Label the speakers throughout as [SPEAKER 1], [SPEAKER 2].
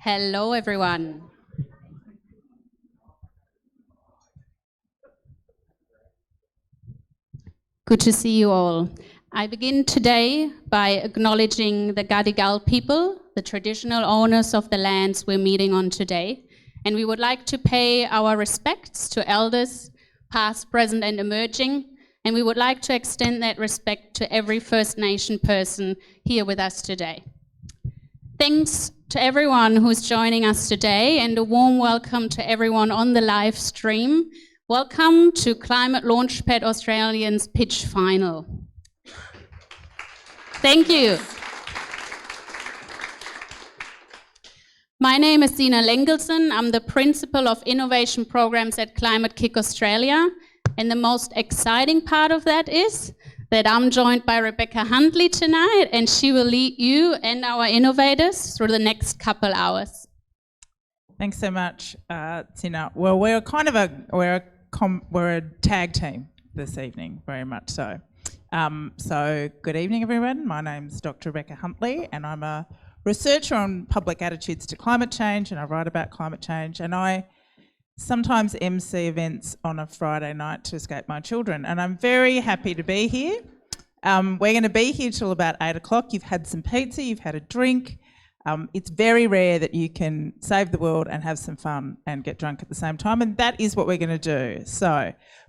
[SPEAKER 1] Hello, everyone. Good to see you all. I begin today by acknowledging the Gadigal people, the traditional owners of the lands we're meeting on today, and we would like to pay our respects to elders, past, present, and emerging, and we would like to extend that respect to every First Nation person here with us today. Thanks to everyone who's joining us today, and a warm welcome to everyone on the live stream. Welcome to ClimateLaunchpad Australian's pitch final. Thank you. My name is Sina Lengelson. I'm the Principal of Innovation Programs at Climate Kick Australia. And the most exciting part of that is that I'm joined by Rebecca Huntley tonight, and she will lead you and our innovators through the next couple hours.
[SPEAKER 2] Thanks so much, Sina. Well, we're a tag team this evening, very much so. So good evening, everyone. My name's Dr. Rebecca Huntley, and I'm a researcher on public attitudes to climate change, and I write about climate change, and I sometimes MC events on a Friday night to escape my children, and I'm very happy to be here. We're going to be here till about 8 o'clock. You've had some pizza, you've had a drink. It's very rare that you can save the world and have some fun and get drunk at the same time, and that is what we're going to do.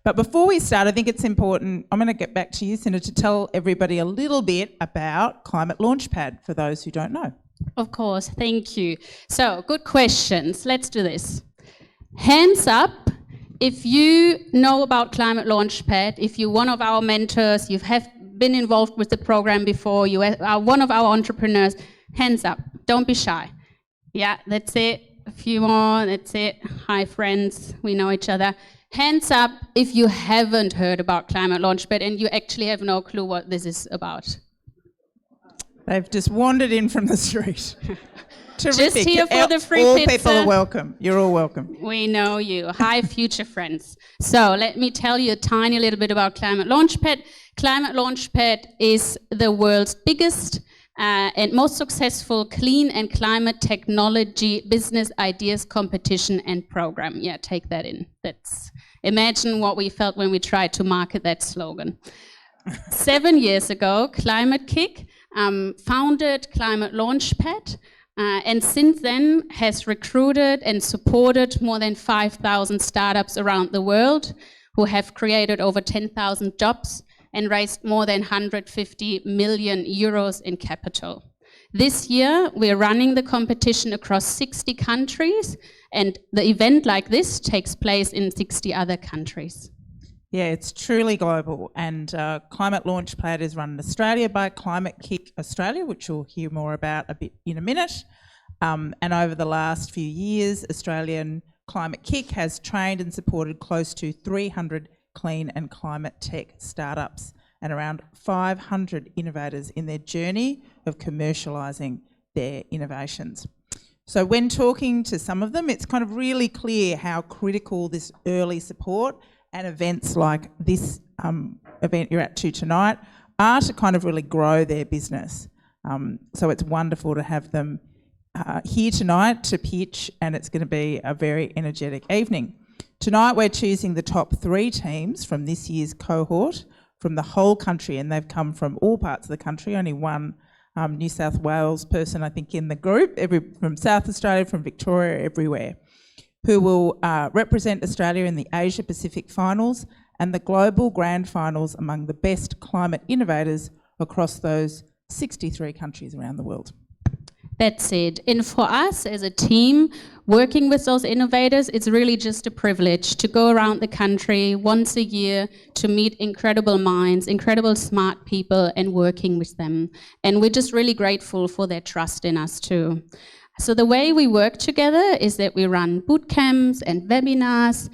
[SPEAKER 2] But before we start, I think it's important, I'm going to get back to you, Cinda, to tell everybody a little bit about Climate Launchpad for those who don't know.
[SPEAKER 1] Of course, thank you. So, good questions. Let's do this. Hands up if you know about Climate Launchpad, if you're one of our mentors, you have been involved with the program before, you are one of our entrepreneurs. Hands up. Don't be shy. Yeah, that's it. A few more. That's it. Hi, friends. We know each other. Hands up if you haven't heard about Climate Launchpad and you actually have no clue what this is about.
[SPEAKER 2] They've just wandered in from the street. Terrific.
[SPEAKER 1] Just here for the free
[SPEAKER 2] all
[SPEAKER 1] pizza.
[SPEAKER 2] All people are welcome. You're all welcome.
[SPEAKER 1] We know you. Hi, future friends. So let me tell you a tiny little bit about Climate Launchpad. Climate Launchpad is the world's biggest and most successful clean and climate technology business ideas competition and program. Yeah, take that in. Imagine what we felt when we tried to market that slogan. 7 years ago, Climate Kick founded Climate Launchpad, and since then has recruited and supported more than 5,000 startups around the world who have created over 10,000 jobs and raised more than 150 million euros in capital. This year, we're running the competition across 60 countries, and the event like this takes place in 60 other countries.
[SPEAKER 2] Yeah, it's truly global, and Climate Launchpad is run in Australia by Climate Kick Australia, which you'll hear more about a bit in a minute. And over the last few years, Australian Climate Kick has trained and supported close to 300 clean and climate tech startups and around 500 innovators in their journey of commercialising their innovations. So when talking to some of them, it's kind of really clear how critical this early support and events like this event you're at tonight are to kind of really grow their business. So it's wonderful to have them here tonight to pitch, and it's going to be a very energetic evening. Tonight we're choosing the top 3 teams from this year's cohort from the whole country, and they've come from all parts of the country, only one New South Wales person I think in the group, from South Australia, from Victoria, everywhere, who will represent Australia in the Asia Pacific finals and the global grand finals among the best climate innovators across those 63 countries around the world.
[SPEAKER 1] That's it. And for us as a team, working with those innovators, it's really just a privilege to go around the country once a year to meet incredible minds, incredible smart people, and working with them. And we're just really grateful for their trust in us too. So the way we work together is that we run boot camps and webinars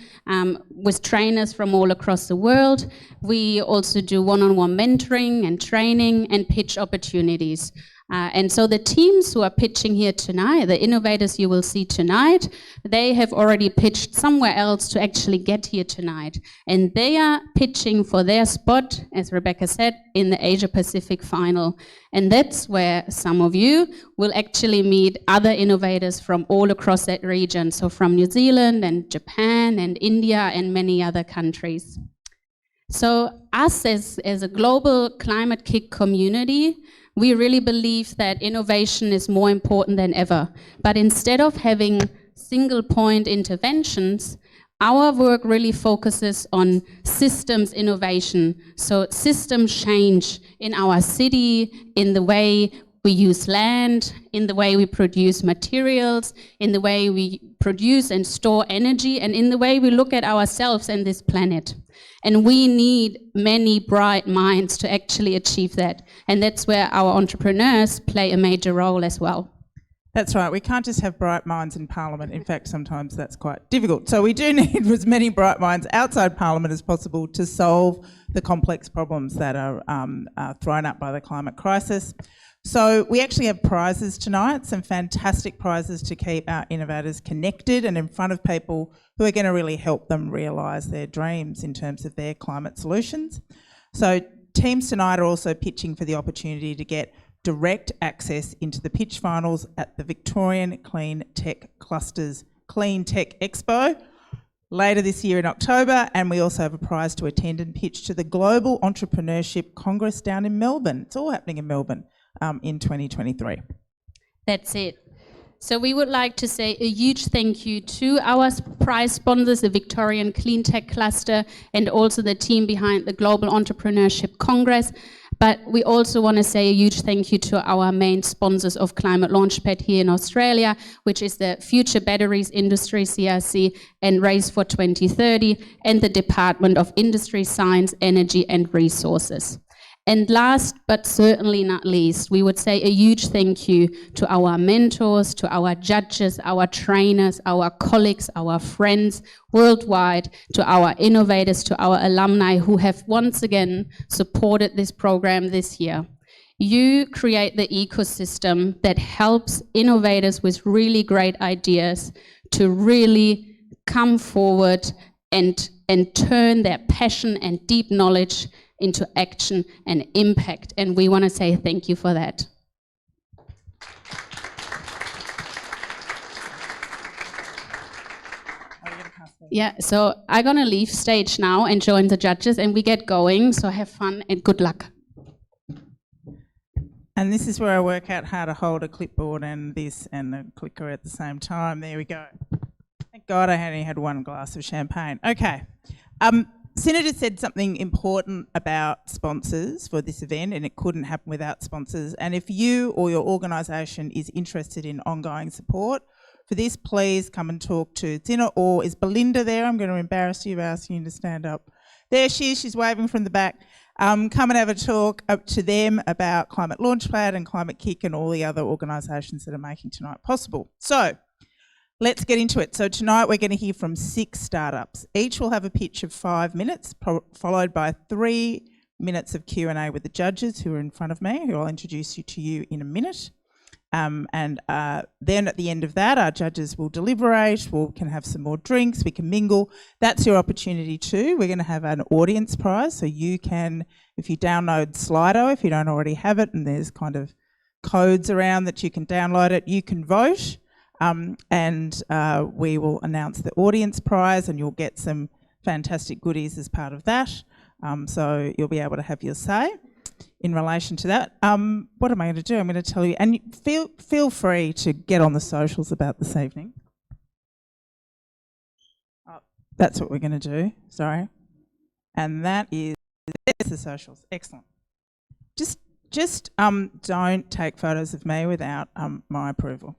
[SPEAKER 1] with trainers from all across the world. We also do one-on-one mentoring and training and pitch opportunities. And so the teams who are pitching here tonight, the innovators you will see tonight, they have already pitched somewhere else to actually get here tonight. And they are pitching for their spot, as Rebecca said, in the Asia Pacific final. And that's where some of you will actually meet other innovators from all across that region. So from New Zealand and Japan and India and many other countries. So us as a global climate kick community, we really believe that innovation is more important than ever. But instead of having single point interventions, our work really focuses on systems innovation. So system change in our city, in the way we use land, in the way we produce materials, in the way we produce and store energy, and in the way we look at ourselves and this planet. And we need many bright minds to actually achieve that. And that's where our entrepreneurs play a major role as well.
[SPEAKER 2] That's right. We can't just have bright minds in Parliament. In fact, sometimes that's quite difficult. So we do need as many bright minds outside Parliament as possible to solve the complex problems that are thrown up by the climate crisis. So we actually have prizes tonight, some fantastic prizes to keep our innovators connected and in front of people who are going to really help them realise their dreams in terms of their climate solutions. So teams tonight are also pitching for the opportunity to get direct access into the pitch finals at the Victorian Clean Tech Cluster's Clean Tech Expo later this year in October, and we also have a prize to attend and pitch to the Global Entrepreneurship Congress down in Melbourne. It's all happening in Melbourne in 2023.
[SPEAKER 1] That's it. So we would like to say a huge thank you to our prize sponsors, the Victorian Clean Tech Cluster, and also the team behind the Global Entrepreneurship Congress. But we also want to say a huge thank you to our main sponsors of Climate Launchpad here in Australia, which is the Future Batteries Industry, CRC, and Race for 2030, and the Department of Industry, Science, Energy and Resources. And last but certainly not least, we would say a huge thank you to our mentors, to our judges, our trainers, our colleagues, our friends worldwide, to our innovators, to our alumni who have once again supported this program this year. You create the ecosystem that helps innovators with really great ideas to really come forward and turn their passion and deep knowledge into action and impact. And we want to say thank you for that. Yeah, so I'm going to leave stage now and join the judges and we get going. So have fun and good luck.
[SPEAKER 2] And this is where I work out how to hold a clipboard and this and the clicker at the same time. There we go. Thank God I only had one glass of champagne. Okay. Senator said something important about sponsors for this event, and it couldn't happen without sponsors. And if you or your organisation is interested in ongoing support for this, please come and talk to Zina, or is Belinda there? I'm going to embarrass you by asking you to stand up. There she is, she's waving from the back. Come and have a talk to them about Climate Launchpad and Climate Kick and all the other organisations that are making tonight possible. So, let's get into it. So tonight we're going to hear from 6 startups. Each will have a pitch of 5 minutes, followed by 3 minutes of Q&A with the judges who are in front of me, who I'll introduce you to you in a minute. Then at the end of that, our judges will deliberate, we can have some more drinks, we can mingle. That's your opportunity too. We're going to have an audience prize, so you can, if you download Slido, if you don't already have it, and there's kind of codes around that you can download it, you can vote. We will announce the audience prize and you'll get some fantastic goodies as part of that. So you'll be able to have your say in relation to that. What am I going to do? I'm going to tell you, and feel free to get on the socials about this evening. Oh, that's what we're going to do, sorry. And that is, there's the socials, excellent. Just don't take photos of me without my approval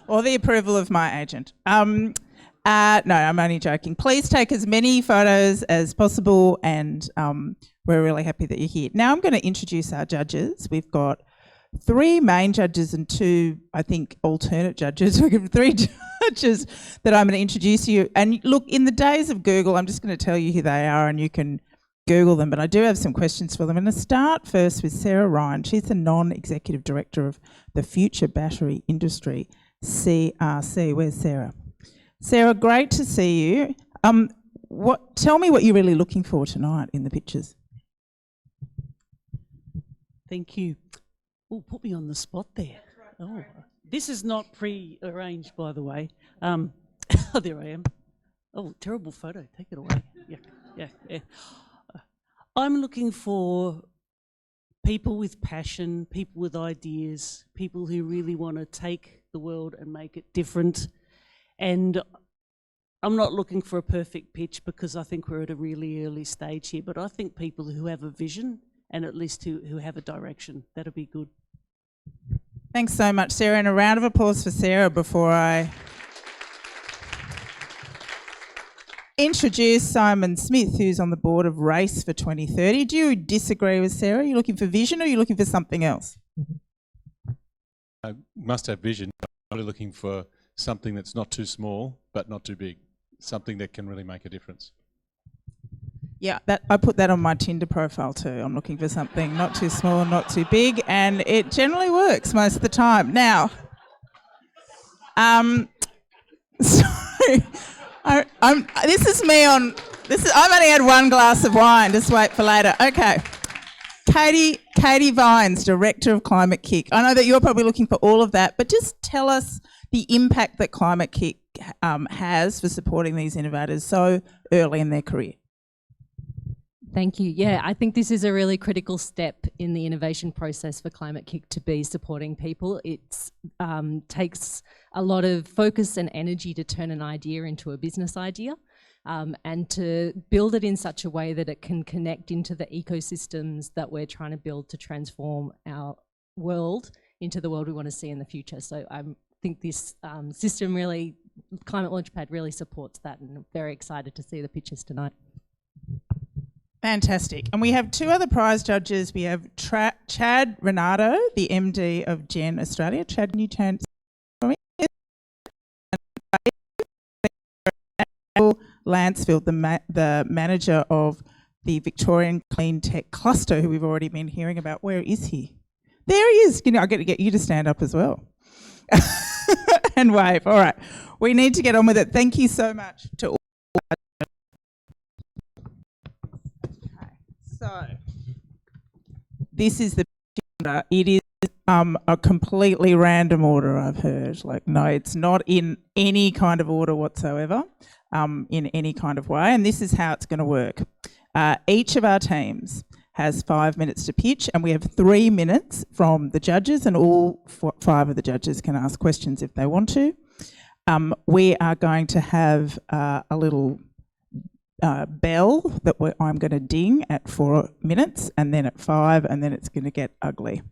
[SPEAKER 2] or the approval of my agent. No, I'm only joking. Please take as many photos as possible, and we're really happy that you're here. Now I'm going to introduce our judges. We've got 3 main judges and 2, I think, alternate judges. We've got 3 judges that I'm going to introduce you. And look, in the days of Google, I'm just going to tell you who they are, and you can Google them, but I do have some questions for them. I'm going to start first with Sarah Ryan. She's the non-executive director of the Future Battery Industry, CRC. Where's Sarah? Sarah, great to see you. Tell me what you're really looking for tonight in the pictures.
[SPEAKER 3] Thank you. Oh, put me on the spot there. Oh, this is not pre-arranged, by the way. Oh, there I am. Oh, terrible photo. Take it away. Yeah. I'm looking for people with passion, people with ideas, people who really want to take the world and make it different. And I'm not looking for a perfect pitch because I think we're at a really early stage here, but I think people who have a vision and at least who have a direction, that'll be good.
[SPEAKER 2] Thanks so much, Sarah, and a round of applause for Sarah before I introduce Simon Smith, who's on the board of Race for 2030. Do you disagree with Sarah? Are you looking for vision or are you looking for something else?
[SPEAKER 4] I must have vision. I'm really looking for something that's not too small but not too big, something that can really make a difference.
[SPEAKER 2] Yeah, I put that on my Tinder profile too. I'm looking for something not too small, not too big, and it generally works most of the time. Now, this is me on. I've only had one glass of wine. Just wait for later. Okay, Katie Vines, Director of Climate Kick. I know that you're probably looking for all of that, but just tell us the impact that Climate Kick has for supporting these innovators so early in their career.
[SPEAKER 5] Thank you. Yeah, I think this is a really critical step in the innovation process for Climate Kick to be supporting people. It takes a lot of focus and energy to turn an idea into a business idea and to build it in such a way that it can connect into the ecosystems that we're trying to build to transform our world into the world we want to see in the future. So I think this system really, Climate Launchpad really supports that, and I'm very excited to see the pictures tonight.
[SPEAKER 2] Fantastic. And we have two other prize judges. We have Chad Renato, the MD of Gen Australia. Chad, can you turn for me? Lansfield, the manager of the Victorian Clean Tech Cluster, who we've already been hearing about. Where is he? There he is. I've got to get you to stand up as well. And wave. All right. We need to get on with it. Thank you so much to all. So, this is the order. It is a completely random order, I've heard. No, it's not in any kind of order whatsoever, in any kind of way. And this is how it's going to work. Each of our teams has 5 minutes to pitch, and we have 3 minutes from the judges, and all 5 of the judges can ask questions if they want to. We are going to have a little bell that I'm going to ding at 4 minutes, and then at 5, and then it's going to get ugly.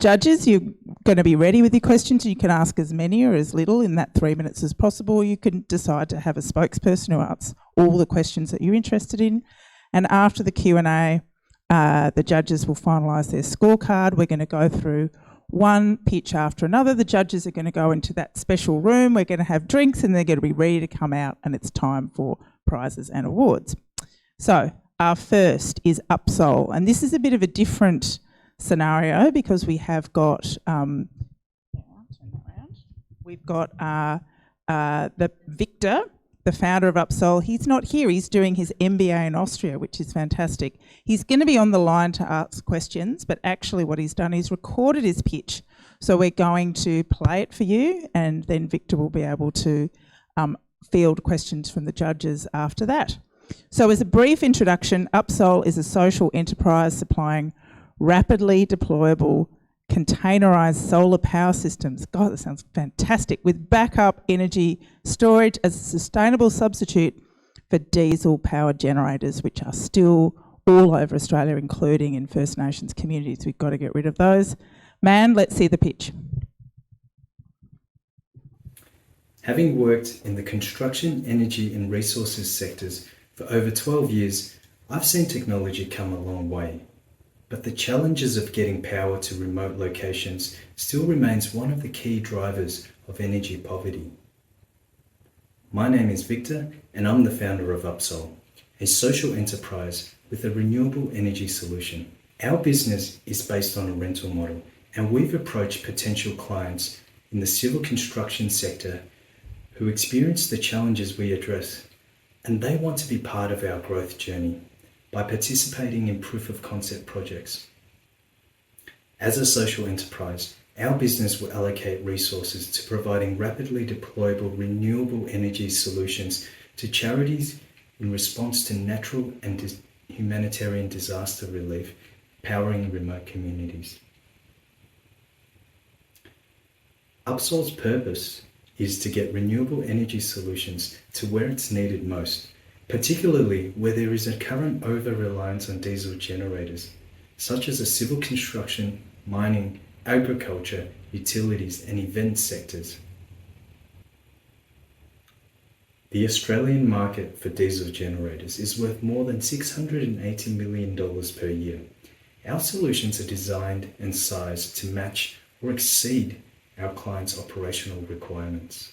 [SPEAKER 2] Judges, you're going to be ready with your questions. You can ask as many or as little in that 3 minutes as possible. You can decide to have a spokesperson who asks all the questions that you're interested in. And after the Q&A, the judges will finalise their scorecard. We're going to go through one pitch after another. The judges are going to go into that special room. We're going to have drinks and they're going to be ready to come out, and it's time for prizes and awards. So our first is Upsole, and this is a bit of a different scenario because we have got we've got the Victor, the founder of Upsole. He's not here. He's doing his MBA in Austria, which is fantastic. He's going to be on the line to ask questions, but actually what he's done is recorded his pitch. So we're going to play it for you, and then Victor will be able to field questions from the judges after that. So as a brief introduction, Upsole is a social enterprise supplying rapidly deployable containerised solar power systems. God, that sounds fantastic. With backup energy storage as a sustainable substitute for diesel powered generators, which are still all over Australia, including in First Nations communities. We've got to get rid of those. Man, let's see the pitch.
[SPEAKER 6] Having worked in the construction, energy and resources sectors for over 12 years, I've seen technology come a long way. But the challenges of getting power to remote locations still remains one of the key drivers of energy poverty. My name is Victor and I'm the founder of Upsole, a social enterprise with a renewable energy solution. Our business is based on a rental model, and we've approached potential clients in the civil construction sector who experience the challenges we address, and they want to be part of our growth journey by participating in proof of concept projects. As a social enterprise, our business will allocate resources to providing rapidly deployable renewable energy solutions to charities in response to natural and humanitarian disaster relief, powering remote communities. Upsol's purpose is to get renewable energy solutions to where it's needed most, particularly where there is a current over-reliance on diesel generators, such as the civil construction, mining, agriculture, utilities and event sectors. The Australian market for diesel generators is worth more than $680 million per year. Our solutions are designed and sized to match or exceed our clients' operational requirements.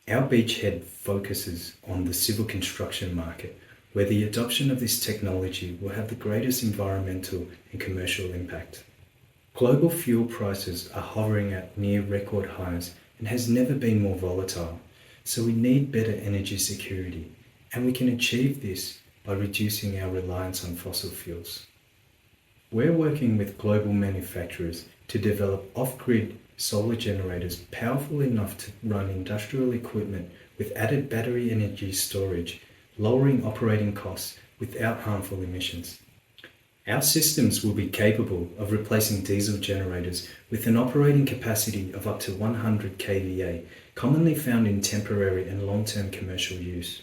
[SPEAKER 6] Our beachhead focuses on the civil construction market, where the adoption of this technology will have the greatest environmental and commercial impact. Global fuel prices are hovering at near record highs and has never been more volatile, so we need better energy security, and we can achieve this by reducing our reliance on fossil fuels. We're working with global manufacturers to develop off-grid solar generators powerful enough to run industrial equipment with added battery energy storage, lowering operating costs without harmful emissions. Our systems will be capable of replacing diesel generators with an operating capacity of up to 100 kVA, commonly found in temporary and long-term commercial use.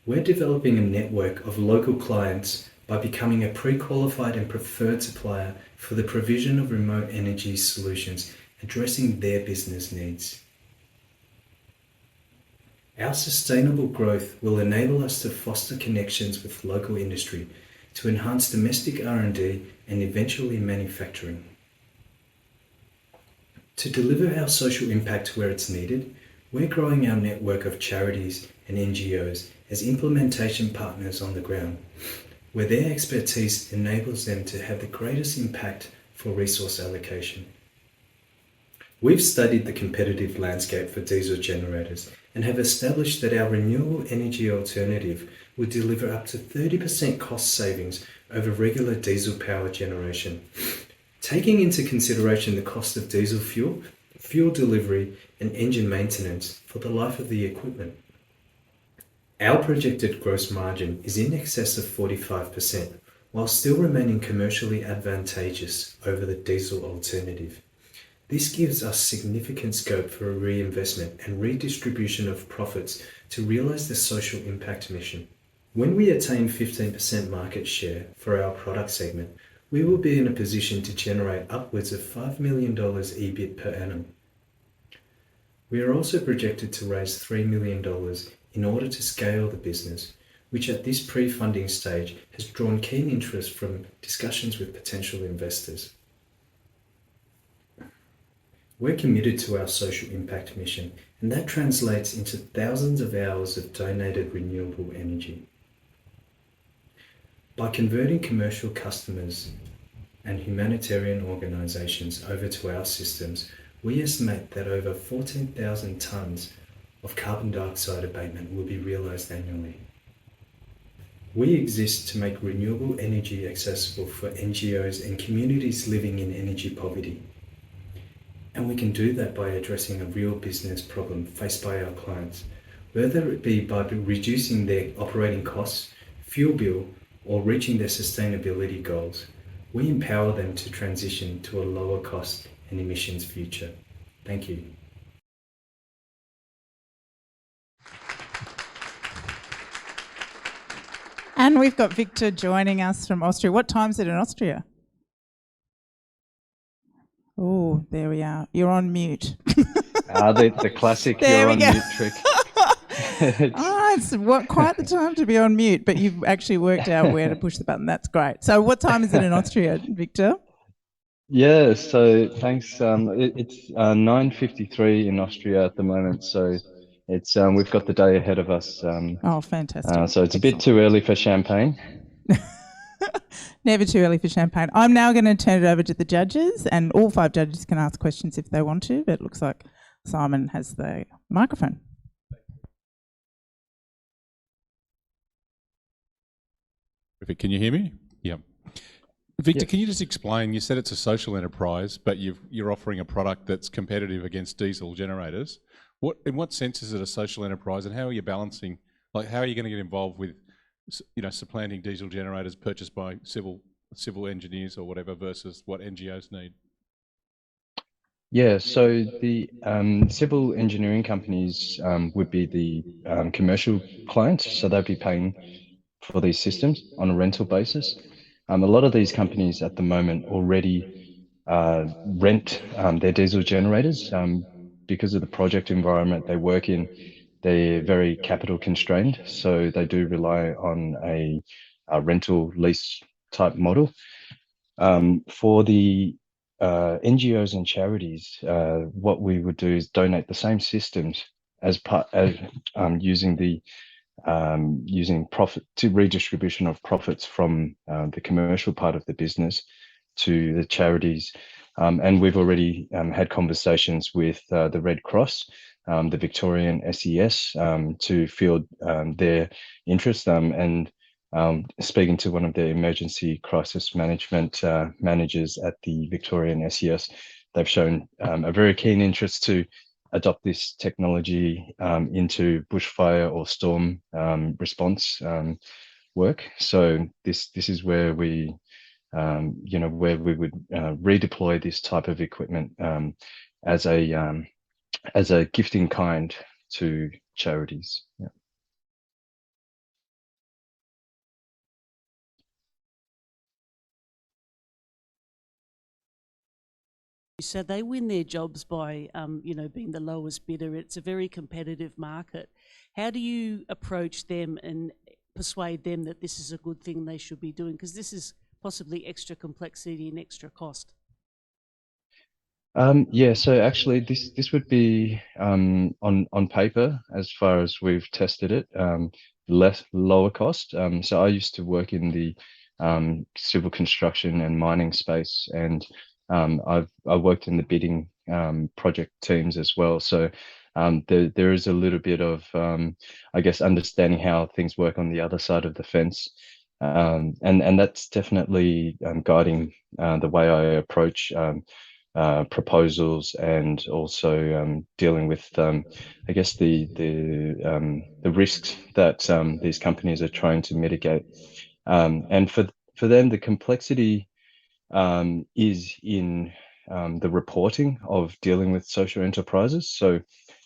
[SPEAKER 6] We're developing a network of local clients by becoming a pre-qualified and preferred supplier for the provision of remote energy solutions addressing their business needs. Our sustainable growth will enable us to foster connections with local industry to enhance domestic R&D and eventually manufacturing. To deliver our social impact where it's needed, we're growing our network of charities and NGOs as implementation partners on the ground, where their expertise enables them to have the greatest impact for resource allocation. We've studied the competitive landscape for diesel generators and have established that our renewable energy alternative will deliver up to 30% cost savings over regular diesel power generation, taking into consideration the cost of diesel fuel, fuel delivery and engine maintenance for the life of the equipment. Our projected gross margin is in excess of 45%, while still remaining commercially advantageous over the diesel alternative. This gives us significant scope for a reinvestment and redistribution of profits to realise the social impact mission. When we attain 15% market share for our product segment, we will be in a position to generate upwards of $5 million EBIT per annum. We are also projected to raise $3 million in order to scale the business, which at this pre-funding stage has drawn keen interest from discussions with potential investors. We're committed to our social impact mission, and that translates into thousands of hours of donated renewable energy. By converting commercial customers and humanitarian organisations over to our systems, we estimate that over 14,000 tonnes of carbon dioxide abatement will be realised annually. We exist to make renewable energy accessible for NGOs and communities living in energy poverty. And we can do that by addressing a real business problem faced by our clients, whether it be by reducing their operating costs, fuel bill, or reaching their sustainability goals. We empower them to transition to a lower cost and emissions future. Thank you.
[SPEAKER 2] And we've got Victor joining us from Austria. What time is it in Austria? Oh, there we are. You're on mute.
[SPEAKER 7] The classic
[SPEAKER 2] There
[SPEAKER 7] you're
[SPEAKER 2] we
[SPEAKER 7] on
[SPEAKER 2] go.
[SPEAKER 7] mute trick.
[SPEAKER 2] It's quite the time to be on mute, but you've actually worked out where to push the button. That's great. So what time is it in Austria, Victor?
[SPEAKER 7] Yeah, so thanks. It's 9:53 in Austria at the moment, so It's we've got the day ahead of us.
[SPEAKER 2] Oh, fantastic.
[SPEAKER 7] So it's a bit
[SPEAKER 2] Excellent.
[SPEAKER 7] too early for champagne.
[SPEAKER 2] Never too early for champagne. I'm now going to turn it over to the judges, and all 5 judges can ask questions if they want to, but it looks like Simon has the microphone.
[SPEAKER 4] Perfect. Can you hear me? Yeah. Victor,
[SPEAKER 7] Yes.
[SPEAKER 4] can you just explain, you said it's a social enterprise, but you're offering a product that's competitive against diesel generators. In what sense is it a social enterprise, and how are you balancing, like how are you going to get involved with, supplanting diesel generators purchased by civil engineers or whatever versus what NGOs need?
[SPEAKER 7] Yeah, so the civil engineering companies would be the commercial clients, so they'd be paying for these systems on a rental basis. A lot of these companies at the moment already rent their diesel generators because of the project environment they work in. They're very capital constrained, so they do rely on a rental lease type model. For the NGOs and charities, what we would do is donate the same systems as part as using profit to redistribution of profits from the commercial part of the business to the charities. And we've already had conversations with the Red Cross, the Victorian SES, to field their interest, and speaking to one of the emergency crisis management managers at the Victorian SES, they've shown a very keen interest to adopt this technology into bushfire or storm response work. So this is where we where we would redeploy this type of equipment as a gift in kind to charities. Yeah.
[SPEAKER 3] So they win their jobs by, being the lowest bidder. It's a very competitive market. How do you approach them and persuade them that this is a good thing they should be doing? Because this is possibly extra complexity and extra cost.
[SPEAKER 7] Yeah, so actually this would be on paper, as far as we've tested it, lower cost. So I used to work in the civil construction and mining space, and I worked in the bidding project teams as well. So there is a little bit of I guess understanding how things work on the other side of the fence. And that's definitely guiding the way I approach proposals, and also dealing with, I guess, the risks that these companies are trying to mitigate. And for them, the complexity is in the reporting of dealing with social enterprises. So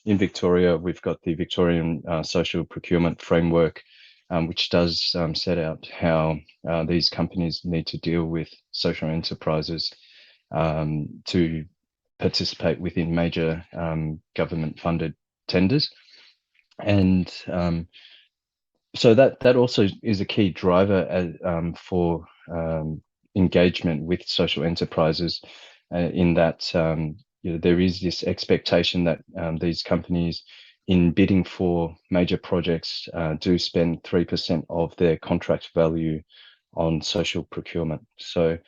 [SPEAKER 7] in Victoria, we've got the Victorian Social Procurement Framework, which does set out how these companies need to deal with social enterprises to participate within major government-funded tenders. And so that also is a key driver for engagement with social enterprises, in that there is this expectation that these companies, in bidding for major projects, do spend 3% of their contract value on social procurement. So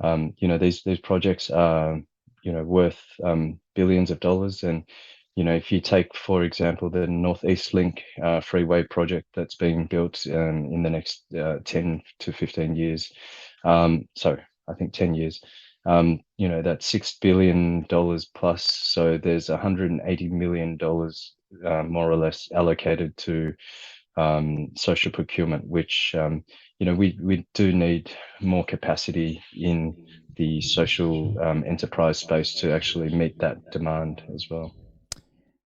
[SPEAKER 7] these projects are worth billions of dollars. And if you take, for example, the Northeast Link freeway project that's being built in the next 10 to 15 years, so I think 10 years, that's $6 billion plus. So there's $180 million more or less allocated to social procurement, which we do need more capacity in the social enterprise space to actually meet that demand as well.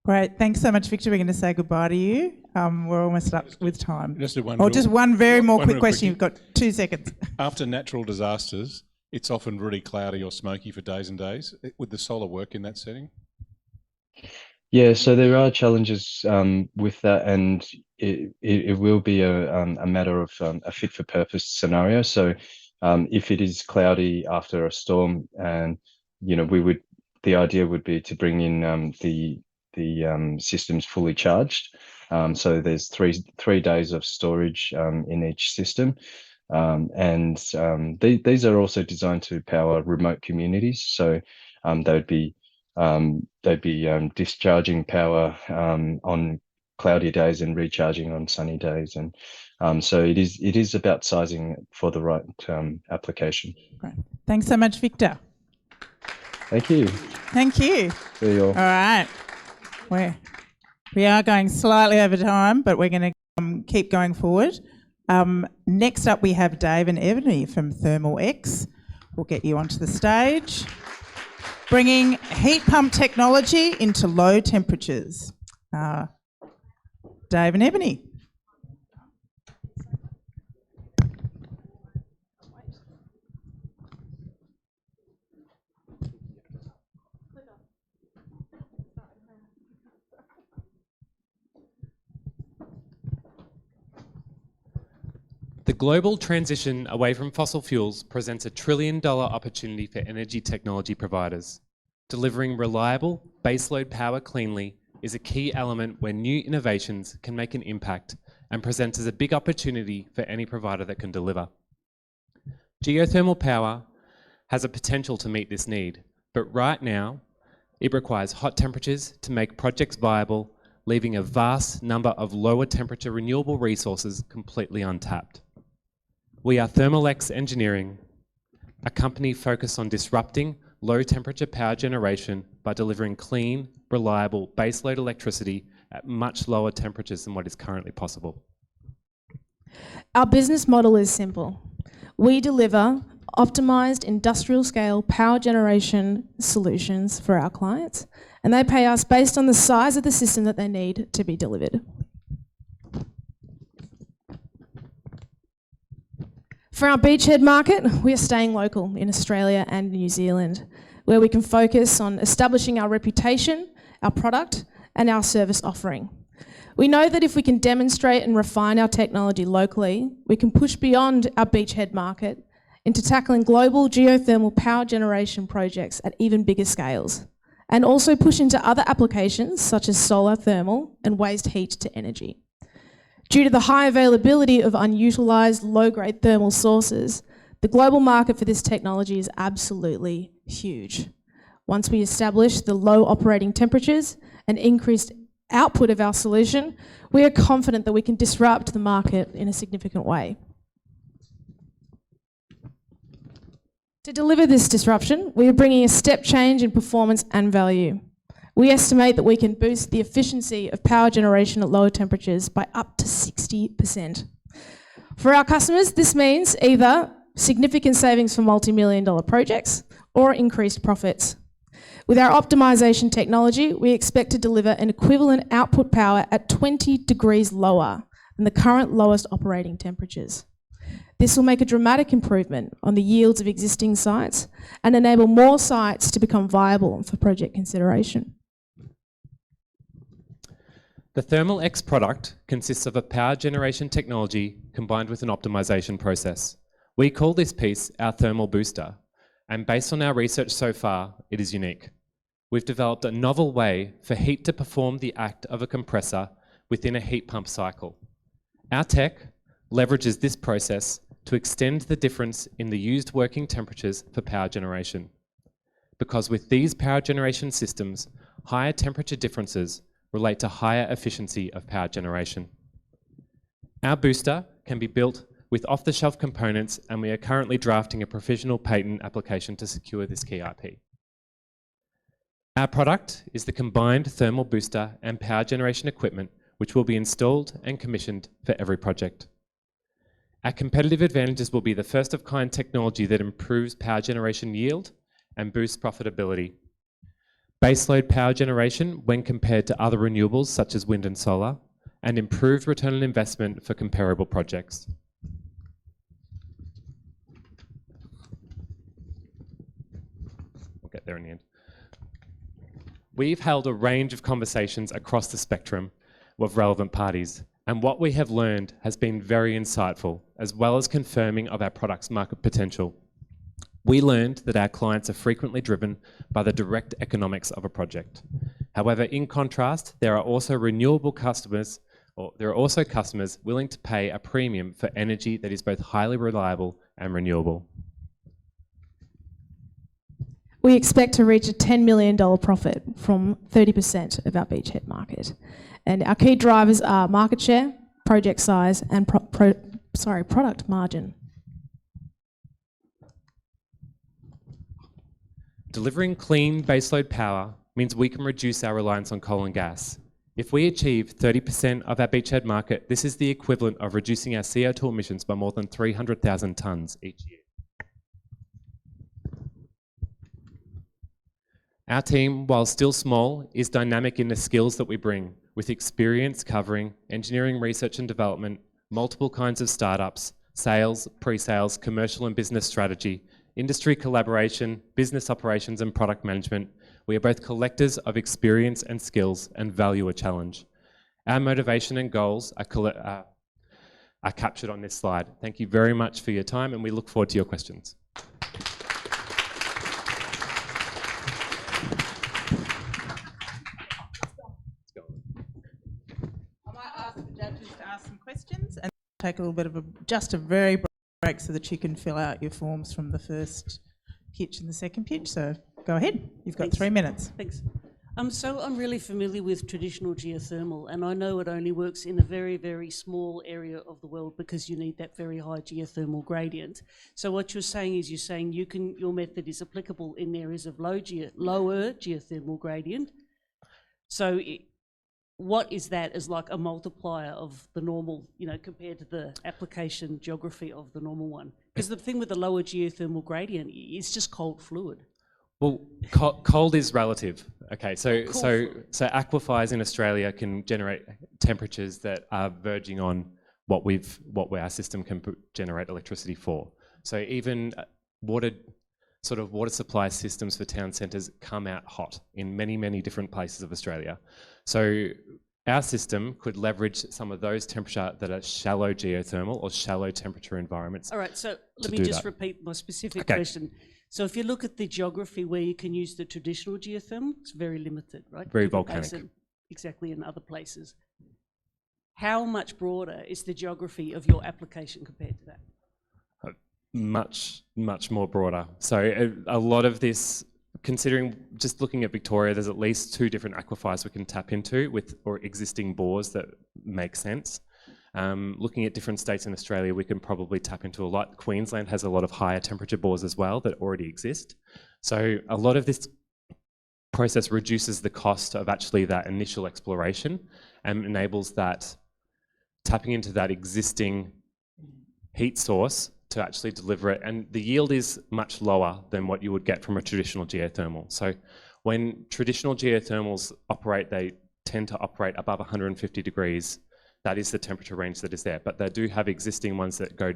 [SPEAKER 2] Great. Thanks so much, Victor. We're going to say goodbye to you. We're almost up with time.
[SPEAKER 4] Just do one
[SPEAKER 2] just one very
[SPEAKER 4] one
[SPEAKER 2] more quick
[SPEAKER 4] real
[SPEAKER 2] question.
[SPEAKER 4] quickie.
[SPEAKER 2] You've got 2 seconds.
[SPEAKER 4] After natural disasters, it's often really cloudy or smoky for days and days. Would the solar work in that setting?
[SPEAKER 7] Yeah, so there are challenges with that, and it will be a matter of a fit for purpose scenario. So if it is cloudy after a storm, and the idea would be to bring in the the system's fully charged. So there's three days of storage in each system. These are also designed to power remote communities. So they'd be discharging power on cloudy days and recharging on sunny days. And so it is about sizing for the right application.
[SPEAKER 2] Great. Thanks so much, Victor.
[SPEAKER 7] Thank you.
[SPEAKER 2] Thank you.
[SPEAKER 7] See you all.
[SPEAKER 2] All right. We are going slightly over time, but we're going to keep going forward. Next up, we have Dave and Ebony from ThermalX. We'll get you onto the stage. Bringing heat pump technology into low temperatures. Dave and Ebony.
[SPEAKER 8] The global transition away from fossil fuels presents a $1 trillion opportunity for energy technology providers. Delivering reliable, baseload power cleanly is a key element where new innovations can make an impact and presents as a big opportunity for any provider that can deliver. Geothermal power has a potential to meet this need, but right now it requires hot temperatures to make projects viable, leaving a vast number of lower temperature renewable resources completely untapped. We are ThermalX Engineering, a company focused on disrupting low temperature power generation by delivering clean, reliable baseload electricity at much lower temperatures than what is currently possible.
[SPEAKER 9] Our business model is simple. We deliver optimized industrial scale power generation solutions for our clients, and they pay us based on the size of the system that they need to be delivered. For our beachhead market, we are staying local in Australia and New Zealand, where we can focus on establishing our reputation, our product, and our service offering. We know that if we can demonstrate and refine our technology locally, we can push beyond our beachhead market into tackling global geothermal power generation projects at even bigger scales, and also push into other applications such as solar thermal and waste heat to energy. Due to the high availability of unutilized low-grade thermal sources, the global market for this technology is absolutely huge. Once we establish the low operating temperatures and increased output of our solution, we are confident that we can disrupt the market in a significant way. To deliver this disruption, we are bringing a step change in performance and value. We estimate that we can boost the efficiency of power generation at lower temperatures by up to 60%. For our customers, this means either significant savings for multi-million-dollar projects or increased profits. With our optimization technology, we expect to deliver an equivalent output power at 20 degrees lower than the current lowest operating temperatures. This will make a dramatic improvement on the yields of existing sites and enable more sites to become viable for project consideration.
[SPEAKER 8] The ThermalX product consists of a power generation technology combined with an optimization process. We call this piece our thermal booster, and based on our research so far, it is unique. We've developed a novel way for heat to perform the act of a compressor within a heat pump cycle. Our tech leverages this process to extend the difference in the used working temperatures for power generation. Because with these power generation systems, higher temperature differences relate to higher efficiency of power generation. Our booster can be built with off-the-shelf components, and we are currently drafting a provisional patent application to secure this key IP. Our product is the combined thermal booster and power generation equipment, which will be installed and commissioned for every project. Our competitive advantages will be the first-of-kind technology that improves power generation yield and boosts profitability. Baseload power generation when compared to other renewables such as wind and solar, and improved return on investment for comparable projects. We'll get there in the end. We've held a range of conversations across the spectrum of relevant parties, and what we have learned has been very insightful, as well as confirming of our product's market potential. We learned that our clients are frequently driven by the direct economics of a project. However, in contrast, there are also customers willing to pay a premium for energy that is both highly reliable and renewable.
[SPEAKER 9] We expect to reach a $10 million profit from 30% of our beachhead market. And our key drivers are market share, project size, and product margin.
[SPEAKER 8] Delivering clean baseload power means we can reduce our reliance on coal and gas. If we achieve 30% of our beachhead market, this is the equivalent of reducing our CO2 emissions by more than 300,000 tonnes each year. Our team, while still small, is dynamic in the skills that we bring, with experience covering engineering, research and development, multiple kinds of startups, sales, pre-sales, commercial and business strategy, industry collaboration, business operations and product management. We are both collectors of experience and skills and value a challenge. Our motivation and goals are captured on this slide. Thank you very much for your time and we look forward to your questions.
[SPEAKER 2] Questions and take a little bit of just a very brief break so that you can fill out your forms from the first pitch and the second pitch. So go ahead, you've got 3 minutes.
[SPEAKER 3] Thanks. So I'm really familiar with traditional geothermal, and I know it only works in a very, very small area of the world because you need that very high geothermal gradient. So what you're saying is your method is applicable in areas of lower geothermal gradient. So what is that as like a multiplier of the normal, compared to the application geography of the normal one? Because the thing with the lower geothermal gradient is just cold fluid.
[SPEAKER 8] Well, cold is relative. Okay, so aquifers in Australia can generate temperatures that are verging on what our system can generate electricity for. So even water supply systems for town centres come out hot in many, many different places of Australia. So our system could leverage some of those temperature that are shallow geothermal or shallow temperature environments.
[SPEAKER 3] All right, so let me just repeat my specific question. So if you look at the geography where you can use the traditional geothermal, it's very limited, right?
[SPEAKER 8] Very volcanic.
[SPEAKER 3] Exactly, in other places. How much broader is the geography of your application compared to that?
[SPEAKER 8] Much, much more broader. So a lot of this, considering just looking at Victoria, there's at least 2 different aquifers we can tap into or existing bores that make sense. Looking at different states in Australia, we can probably tap into a lot. Queensland has a lot of higher temperature bores as well that already exist. So a lot of this process reduces the cost of actually that initial exploration and enables that tapping into that existing heat source to actually deliver it, and the yield is much lower than what you would get from a traditional geothermal. So when traditional geothermals operate, they tend to operate above 150 degrees. That is the temperature range that is there, but they do have existing ones that go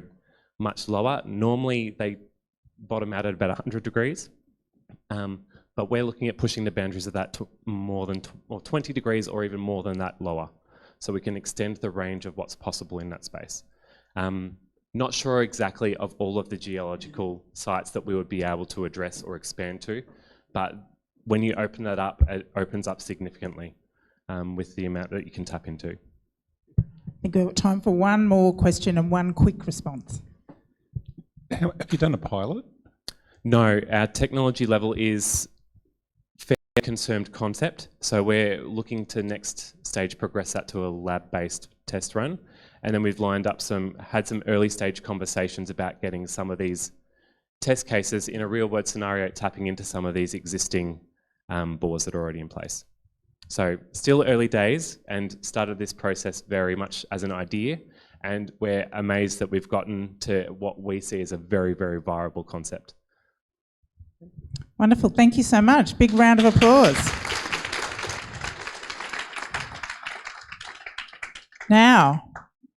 [SPEAKER 8] much lower. Normally they bottom out at about 100 degrees, but we're looking at pushing the boundaries of that to more than 20 degrees or even more than that lower. So we can extend the range of what's possible in that space. Not sure exactly of all of the geological sites that we would be able to address or expand to, but when you open that up, it opens up significantly with the amount that you can tap into.
[SPEAKER 2] I think we've got time for one more question and one quick response.
[SPEAKER 4] Have you done a pilot?
[SPEAKER 8] No, our technology level is fairly confirmed concept, so we're looking to next stage progress that to a lab-based test run. And then we've had some early stage conversations about getting some of these test cases in a real world scenario, tapping into some of these existing bores that are already in place. So still early days and started this process very much as an idea. And we're amazed that we've gotten to what we see as a very, very viable concept.
[SPEAKER 2] Wonderful, thank you so much. Big round of applause. Now,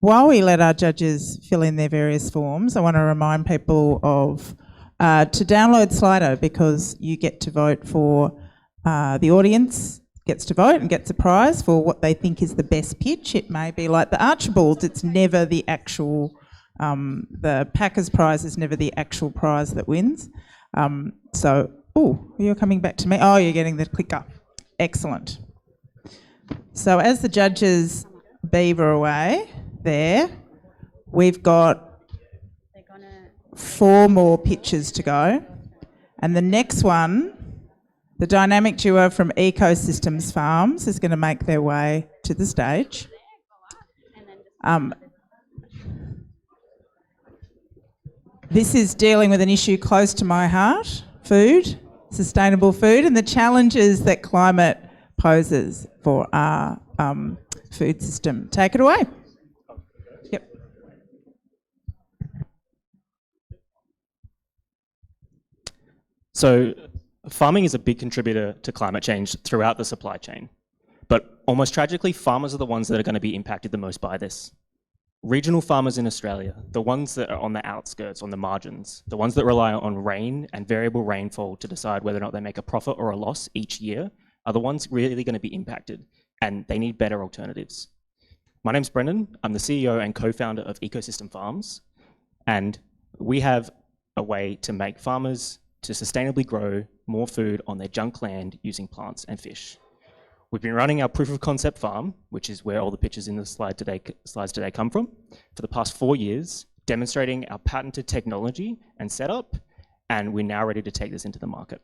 [SPEAKER 2] while we let our judges fill in their various forms, I want to remind people of to download Slido, because you get to vote for the audience gets to vote and gets a prize for what they think is the best pitch. It may be like the Archibalds, it's never the actual, the Packers prize is never the actual prize that wins. So, you're coming back to me. Oh, you're getting the clicker. Excellent. So as the judges beaver away there, we've got 4 more pictures to go. And the next one, the dynamic duo from Ecosystems Farms is going to make their way to the stage. This is dealing with an issue close to my heart, food, sustainable food, and the challenges that climate poses for our food system. Take it away. Yep.
[SPEAKER 10] So farming is a big contributor to climate change throughout the supply chain. But almost tragically, farmers are the ones that are going to be impacted the most by this. Regional farmers in Australia, the ones that are on the outskirts, on the margins, the ones that rely on rain and variable rainfall to decide whether or not they make a profit or a loss each year, are the ones really going to be impacted, and they need better alternatives. My name's Brendan. I'm the CEO and co-founder of Ecosystem Farms, and we have a way to make farmers to sustainably grow more food on their junk land using plants and fish. We've been running our proof of concept farm, which is where all the pictures in the slides today come from, for the past 4 years, demonstrating our patented technology and setup, and we're now ready to take this into the market.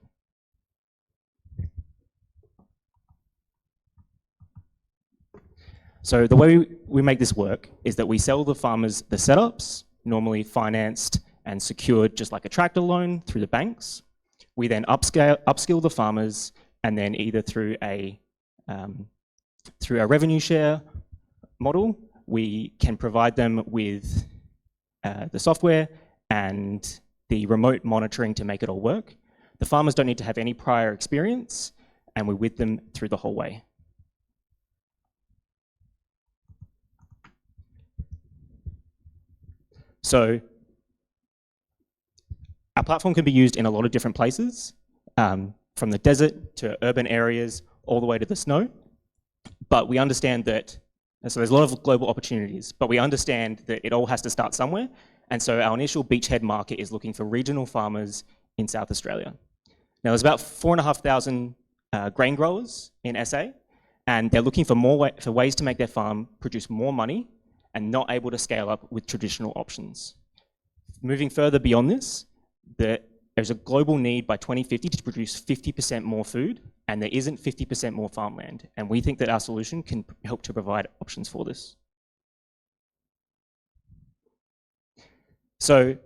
[SPEAKER 10] So the way we make this work is that we sell the farmers the setups, normally financed and secured just like a tractor loan through the banks. We then upskill the farmers, and then either through a revenue share model, we can provide them with the software and the remote monitoring to make it all work. The farmers don't need to have any prior experience, and we're with them through the whole way. So our platform can be used in a lot of different places, from the desert to urban areas, all the way to the snow. But we understand that, so there's a lot of global opportunities, but we understand that it all has to start somewhere. And so our initial beachhead market is looking for regional farmers in South Australia. Now there's about 4,500 grain growers in SA, and they're looking for for ways to make their farm produce more money and not able to scale up with traditional options. Moving further beyond this, there's a global need by 2050 to produce 50% more food, and there isn't 50% more farmland. And we think that our solution can help to provide options for this. So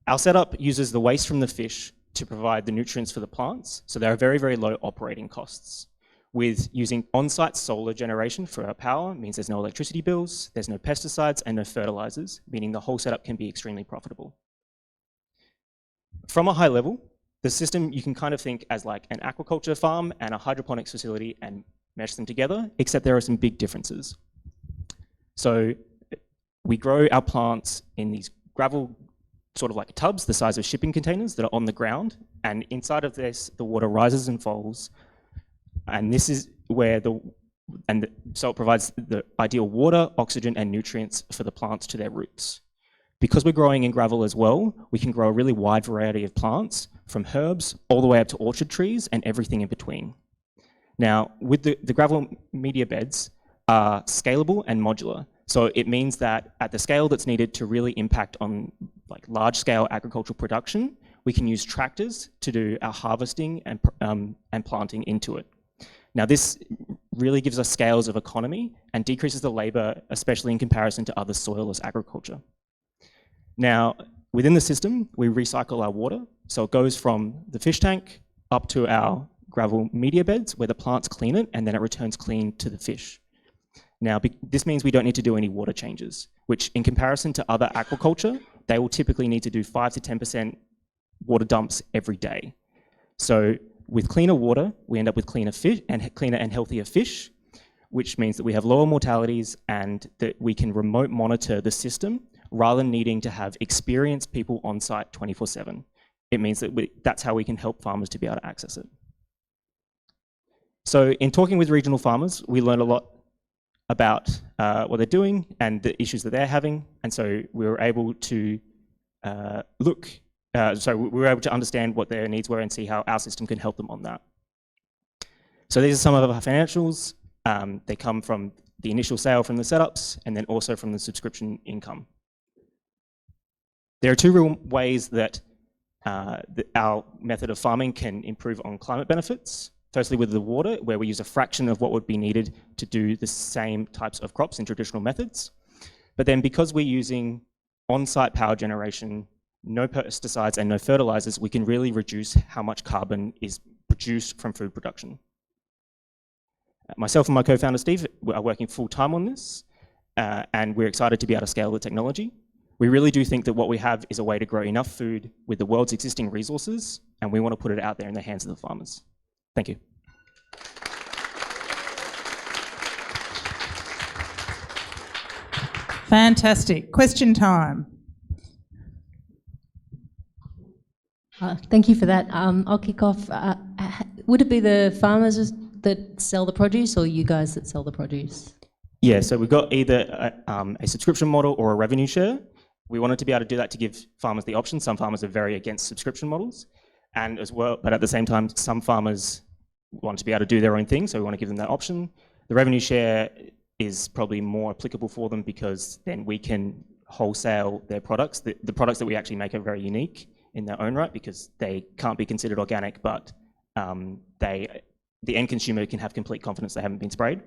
[SPEAKER 10] our setup uses the waste from the fish to provide the nutrients for the plants. So there are very, very low operating costs. With using on-site solar generation for our power, means there's no electricity bills, there's no pesticides and no fertilizers, meaning the whole setup can be extremely profitable. From a high level, the system you can kind of think as like an aquaculture farm and a hydroponics facility and mesh them together, except there are some big differences. So we grow our plants in these gravel, sort of like tubs, the size of shipping containers that are on the ground, and inside of this, the water rises and falls. And this is where so it provides the ideal water, oxygen, and nutrients for the plants to their roots. Because we're growing in gravel as well, we can grow a really wide variety of plants, from herbs all the way up to orchard trees and everything in between. Now, with the gravel media beds are scalable and modular. So it means that at the scale that's needed to really impact on like large-scale agricultural production, we can use tractors to do our harvesting and planting into it. Now, this really gives us scales of economy and decreases the labor, especially in comparison to other soilless agriculture. Now, within the system, we recycle our water. So it goes from the fish tank up to our gravel media beds where the plants clean it, and then it returns clean to the fish. Now, this means we don't need to do any water changes, which in comparison to other aquaculture, they will typically need to do 5 to 10% water dumps every day. So with cleaner water, we end up with cleaner and healthier fish, which means that we have lower mortalities and that we can remote monitor the system rather than needing to have experienced people on site 24/7. It means that that's how we can help farmers to be able to access it. So in talking with regional farmers, we learned a lot about what they're doing and the issues that they're having. And so we were able to we were able to understand what their needs were and see how our system can help them on that. So these are some of our financials. They come from the initial sale from the setups and then also from the subscription income. There are two real ways that our method of farming can improve on climate benefits. Firstly, with the water, where we use a fraction of what would be needed to do the same types of crops in traditional methods. But then because we're using on-site power generation, no pesticides and no fertilizers, we can really reduce how much carbon is produced from food production. Myself and my co-founder Steve are working full-time on this, and we're excited to be able to scale the technology. We really do think that what we have is a way to grow enough food with the world's existing resources, and we want to put it out there in the hands of the farmers. Thank you.
[SPEAKER 2] Fantastic. Question time.
[SPEAKER 5] Thank you for that. I'll kick off. Would it be the farmers that sell the produce or you guys that sell the produce?
[SPEAKER 10] Yeah, so we've got either a subscription model or a revenue share. We wanted to be able to do that to give farmers the option. Some farmers are very against subscription models, and as well, but at the same time, some farmers want to be able to do their own thing, so we want to give them that option. The revenue share is probably more applicable for them because then we can wholesale their products. The products that we actually make are very unique in their own right because they can't be considered organic, but the end consumer can have complete confidence they haven't been sprayed.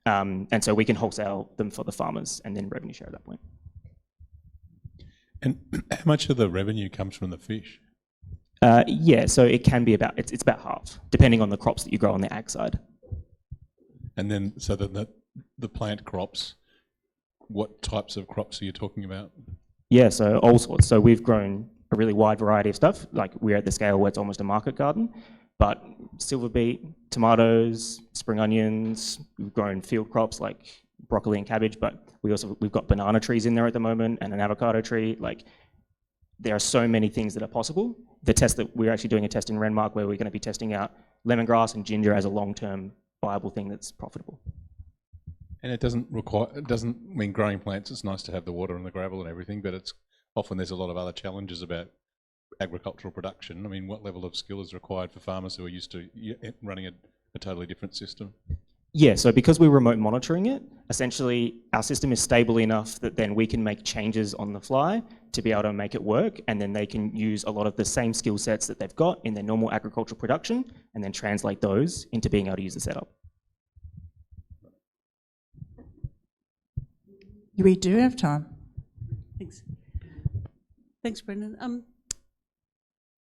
[SPEAKER 10] And so we can wholesale them for the farmers and then revenue share at that point.
[SPEAKER 4] And how much of the revenue comes from the fish?
[SPEAKER 10] Yeah, so it can be it's about half, depending on the crops that you grow on the ag side.
[SPEAKER 4] And then, so the plant crops, what types of crops are you talking about?
[SPEAKER 10] Yeah, so all sorts. So we've grown a really wide variety of stuff. Like we're at the scale where it's almost a market garden, but silver beet, tomatoes, spring onions, we've grown field crops like broccoli and cabbage, but we've got banana trees in there at the moment and an avocado tree. Like there are so many things that are possible. The test that we're actually doing a test in Renmark where we're going to be testing out lemongrass and ginger as a long-term viable thing that's profitable.
[SPEAKER 4] And it doesn't mean growing plants, it's nice to have the water and the gravel and everything, but it's often there's a lot of other challenges about agricultural production. I mean, what level of skill is required for farmers who are used to running a totally different system?
[SPEAKER 10] Yeah, so because we're remote monitoring it, essentially our system is stable enough that then we can make changes on the fly to be able to make it work, and then they can use a lot of the same skill sets that they've got in their normal agricultural production and then translate those into being able to use the setup.
[SPEAKER 2] We do have time.
[SPEAKER 3] Thanks. Thanks, Brendan.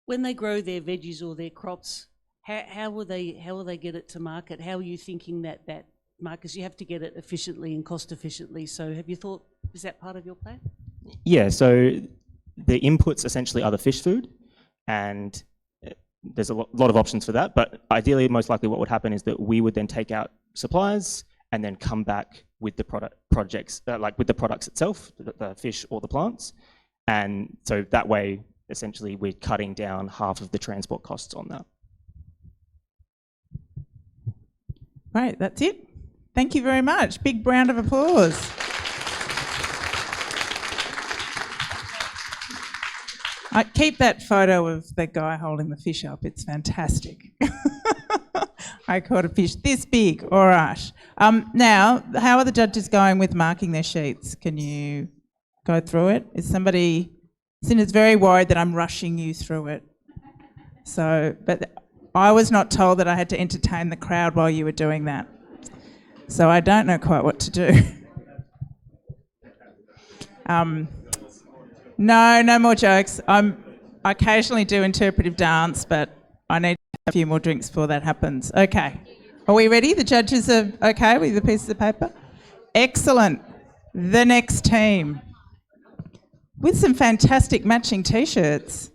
[SPEAKER 3] When they grow their veggies or their crops, how will they get it to market? How are you thinking that market? You have to get it efficiently and cost efficiently. So have you thought, is that part of your plan?
[SPEAKER 10] Yeah, so the inputs essentially are the fish food, and there's a lot of options for that, but ideally, most likely what would happen is that we would then take out supplies and then come back with the products itself, the fish or the plants. And so that way, essentially, we're cutting down half of the transport costs on that.
[SPEAKER 2] Right, that's it. Thank you very much. Big round of applause. I keep that photo of the guy holding the fish up. It's fantastic. I caught a fish this big. All right. Now, how are the judges going with marking their sheets? Can you go through it? Is somebody... Cinder's very worried that I'm rushing you through it. So, but I was not told that I had to entertain the crowd while you were doing that. So I don't know quite what to do. No more jokes. I occasionally do interpretive dance, but I need a few more drinks before that happens. Okay. Are we ready? The judges are okay with the pieces of paper? Excellent. The next team. With some fantastic matching T-shirts.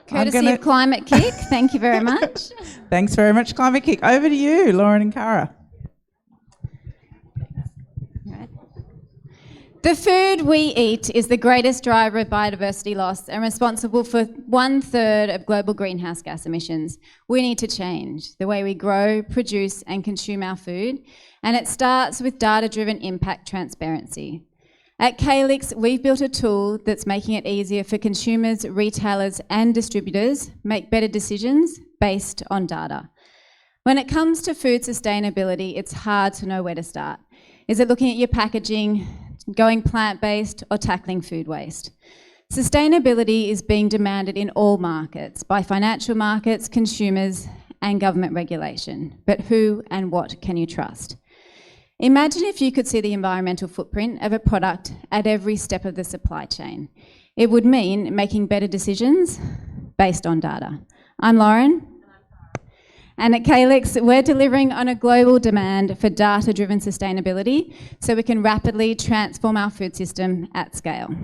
[SPEAKER 11] Courtesy of Climate Kick, thank you very much.
[SPEAKER 2] Thanks very much, Climate Kick. Over to you, Lauren and Cara.
[SPEAKER 11] Right. The food we eat is the greatest driver of biodiversity loss and responsible for 1/3 of global greenhouse gas emissions. We need to change the way we grow, produce and consume our food, and it starts with data-driven impact transparency. At Calix, we've built a tool that's making it easier for consumers, retailers and distributors make better decisions based on data. When it comes to food sustainability, it's hard to know where to start. Is it looking at your packaging, going plant-based, or tackling food waste? Sustainability is being demanded in all markets, by financial markets, consumers, and government regulation. But who and what can you trust? Imagine if you could see the environmental footprint of a product at every step of the supply chain. It would mean making better decisions based on data. I'm Lauren. And at Calyx, we're delivering on a global demand for data-driven sustainability so we can rapidly transform our food system at scale.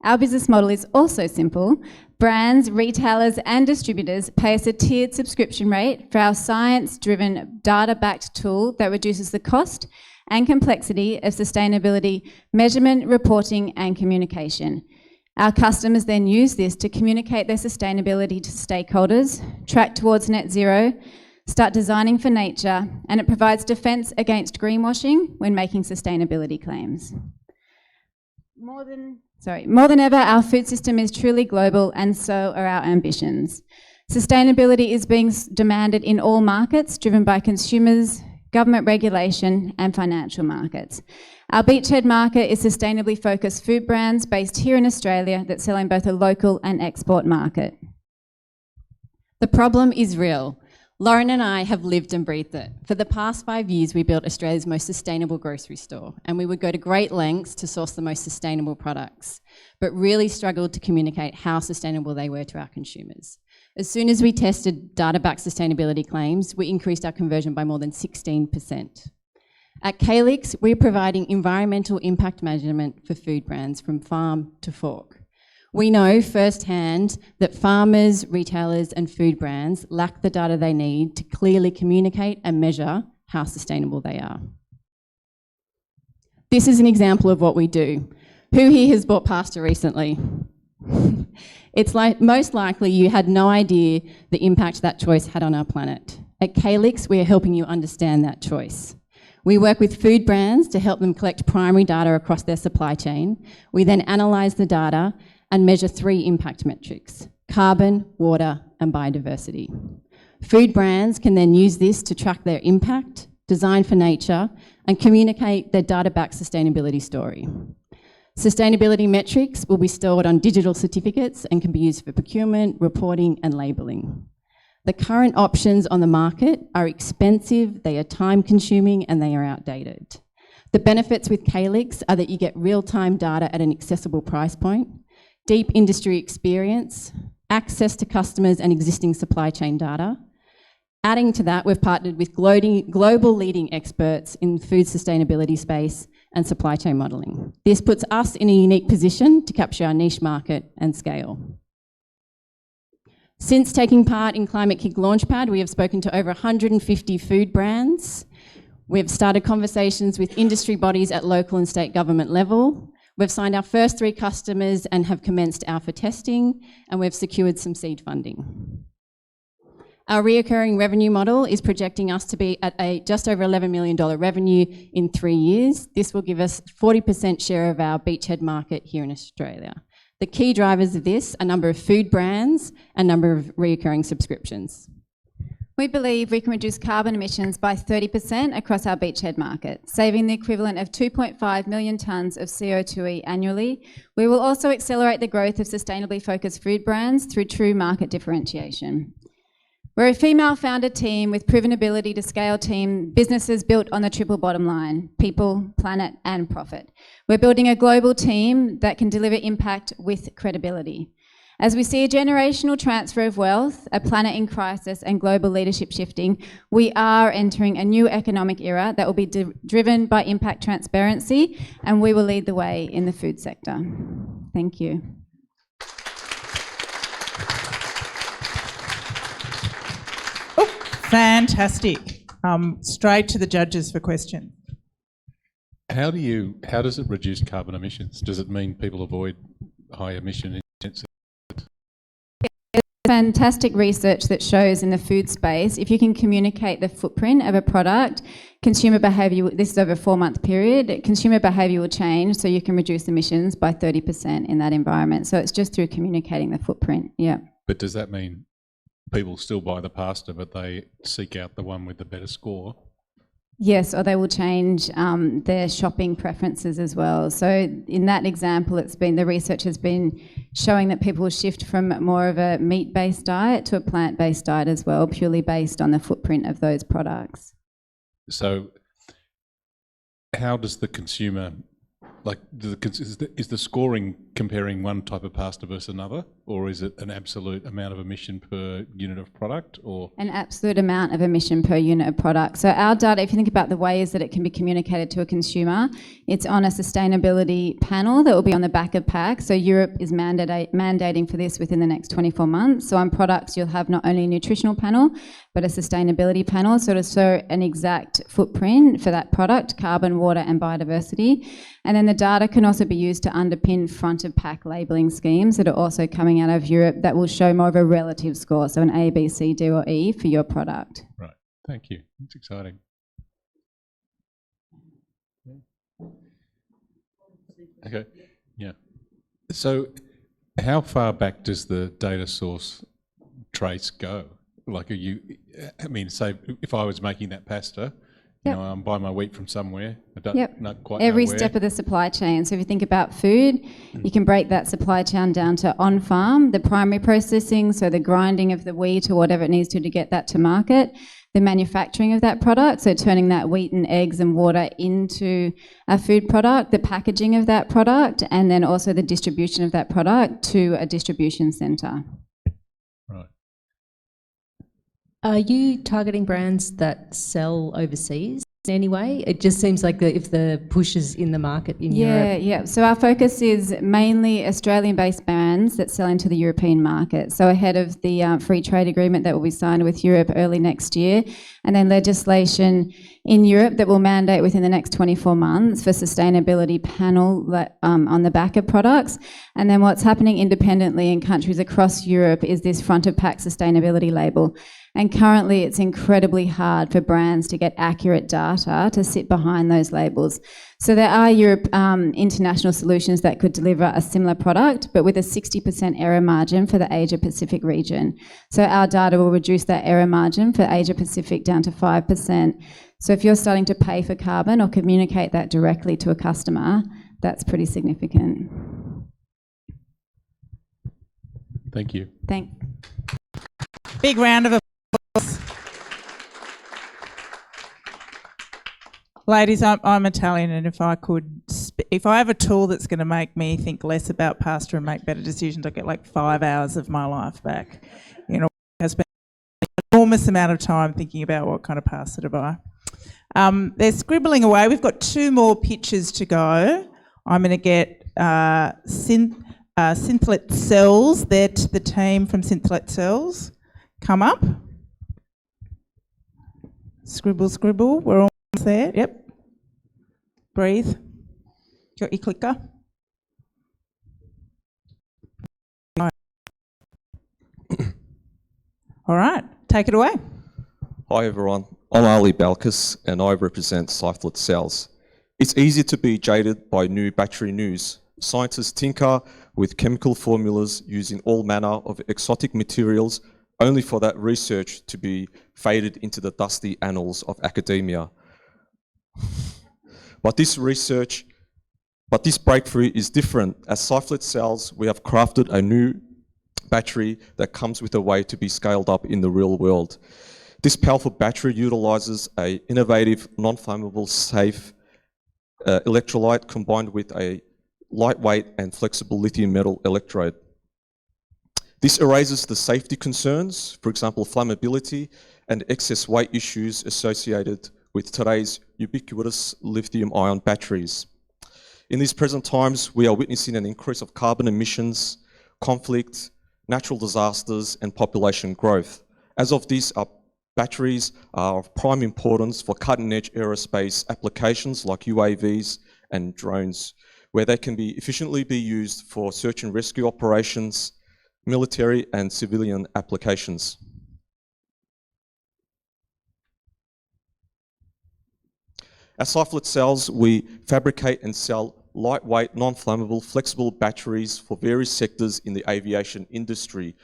[SPEAKER 11] Our business model is also simple. Brands, retailers, and distributors pay us a tiered subscription rate for our science-driven, data-backed tool that reduces the cost and complexity of sustainability measurement, reporting, and communication. Our customers then use this to communicate their sustainability to stakeholders, track towards net zero, start designing for nature, and it provides defence against greenwashing when making sustainability claims. More than ever, our food system is truly global, and so are our ambitions. Sustainability is being demanded in all markets, driven by consumers, government regulation, and financial markets. Our beachhead market is sustainably focused food brands based here in Australia that sell in both a local and export market.
[SPEAKER 12] The problem is real. Lauren and I have lived and breathed it. For the past 5 years, we built Australia's most sustainable grocery store, and we would go to great lengths to source the most sustainable products, but really struggled to communicate how sustainable they were to our consumers. As soon as we tested data-backed sustainability claims, we increased our conversion by more than 16%. At Calyx, we're providing environmental impact measurement for food brands from farm to fork. We know firsthand that farmers, retailers, and food brands lack the data they need to clearly communicate and measure how sustainable they are. This is an example of what we do. Who here has bought pasta recently? It's like most likely you had no idea the impact that choice had on our planet. At Calyx, we are helping you understand that choice. We work with food brands to help them collect primary data across their supply chain. We then analyse the data and measure 3 impact metrics: carbon, water, and biodiversity. Food brands can then use this to track their impact, design for nature, and communicate their data-backed sustainability story. Sustainability metrics will be stored on digital certificates and can be used for procurement, reporting, and labelling. The current options on the market are expensive, they are time-consuming, and they are outdated. The benefits with Calyx are that you get real-time data at an accessible price point, deep industry experience, access to customers and existing supply chain data. Adding to that, we've partnered with global leading experts in the food sustainability space and supply chain modelling. This puts us in a unique position to capture our niche market and scale. Since taking part in ClimateLaunchpad, we have spoken to over 150 food brands. We've started conversations with industry bodies at local and state government level. We've signed our first 3 customers and have commenced alpha testing, and we've secured some seed funding. Our reoccurring revenue model is projecting us to be at just over $11 million revenue in 3 years. This will give us 40% share of our beachhead market here in Australia. The key drivers of this are number of food brands and number of reoccurring subscriptions.
[SPEAKER 11] We believe we can reduce carbon emissions by 30% across our beachhead market, saving the equivalent of 2.5 million tonnes of CO2e annually. We will also accelerate the growth of sustainably focused food brands through true market differentiation. We're a female-founded team with proven ability to scale businesses built on the triple bottom line: people, planet, and profit. We're building a global team that can deliver impact with credibility. As we see a generational transfer of wealth, a planet in crisis, and global leadership shifting, we are entering a new economic era that will be driven by impact transparency, and we will lead the way in the food sector. Thank you.
[SPEAKER 2] Fantastic. Straight to the judges for questions.
[SPEAKER 4] How does it reduce carbon emissions? Does it mean people avoid high emission intensity?
[SPEAKER 11] Fantastic research that shows in the food space, if you can communicate the footprint of a product, consumer behaviour, this is over a 4-month period, consumer behaviour will change, so you can reduce emissions by 30% in that environment. So it's just through communicating the footprint, yeah.
[SPEAKER 4] But does that mean people still buy the pasta, but they seek out the one with the better score.
[SPEAKER 11] Yes, or they will change their shopping preferences as well. So in that example, the research has been showing that people will shift from more of a meat-based diet to a plant-based diet as well, purely based on the footprint of those products.
[SPEAKER 4] So how does the consumer, like, is the scoring comparing one type of pasta versus another, or is it an absolute amount of emission per unit of product, or?
[SPEAKER 11] An absolute amount of emission per unit of product. So our data, if you think about the ways that it can be communicated to a consumer, it's on a sustainability panel that will be on the back of packs. So Europe is mandating for this within the next 24 months. So on products, you'll have not only a nutritional panel, but a sustainability panel, so to show an exact footprint for that product, carbon, water and biodiversity. And then the data can also be used to underpin front of pack labelling schemes that are also coming out of Europe that will show more of a relative score, so an A, B, C, D or E for your product.
[SPEAKER 4] Right, thank you. That's exciting. Okay, yeah. So how far back does the data source trace go? Like, say if I was making that pasta, you know, I'm buying my wheat from somewhere. I don't not quite know
[SPEAKER 11] Every
[SPEAKER 4] where.
[SPEAKER 11] step of the supply chain. So if you think about food, you can break that supply chain down to on-farm, the primary processing, so the grinding of the wheat or whatever it needs to get that to market, the manufacturing of that product, so turning that wheat and eggs and water into a food product, the packaging of that product, and then also the distribution of that product to a distribution centre.
[SPEAKER 4] Right.
[SPEAKER 5] Are you targeting brands that sell overseas in any way? It just seems like if the push is in the market in Europe.
[SPEAKER 11] Yeah. So our focus is mainly Australian-based brands that sell into the European market. So ahead of the free trade agreement that will be signed with Europe early next year, and then legislation in Europe that will mandate within the next 24 months for sustainability panel on the back of products. And then what's happening independently in countries across Europe is this front of pack sustainability label. And currently it's incredibly hard for brands to get accurate data to sit behind those labels. So there are international solutions that could deliver a similar product, but with a 60% error margin for the Asia Pacific region. So our data will reduce that error margin for Asia Pacific down to 5%. So if you're starting to pay for carbon or communicate that directly to a customer, that's pretty significant.
[SPEAKER 4] Thank you.
[SPEAKER 2] Big round of applause. Ladies, I'm Italian, and if I have a tool that's going to make me think less about pasta and make better decisions, I get like 5 hours of my life back. You know, I spent an enormous amount of time thinking about what kind of pasta to buy. They're scribbling away. We've got 2 more pitches to go. I'm going to get Synthlet Cells. They're the team from Synthlet Cells. Come up. Scribble, scribble. We're almost there. Yep. Breathe. Got your clicker? All right. Take it away.
[SPEAKER 13] Hi everyone, I'm Ali Balkis and I represent Synthlet Cells. It's easy to be jaded by new battery news. Scientists tinker with chemical formulas using all manner of exotic materials only for that research to be faded into the dusty annals of academia. But this breakthrough is different. As Synthlet Cells, we have crafted a new battery that comes with a way to be scaled up in the real world. This powerful battery utilizes an innovative, non-flammable, safe electrolyte combined with a lightweight and flexible lithium metal electrode. This erases the safety concerns, for example, flammability and excess weight issues associated with today's ubiquitous lithium-ion batteries. In these present times, we are witnessing an increase of carbon emissions, conflict, natural disasters, and population growth. As of this, our batteries are of prime importance for cutting-edge aerospace applications like UAVs and drones, where they can be efficiently be used for search and rescue operations, military and civilian applications. At Synthlet Cells, we fabricate and sell lightweight, non-flammable, flexible batteries for various sectors in the aviation industry.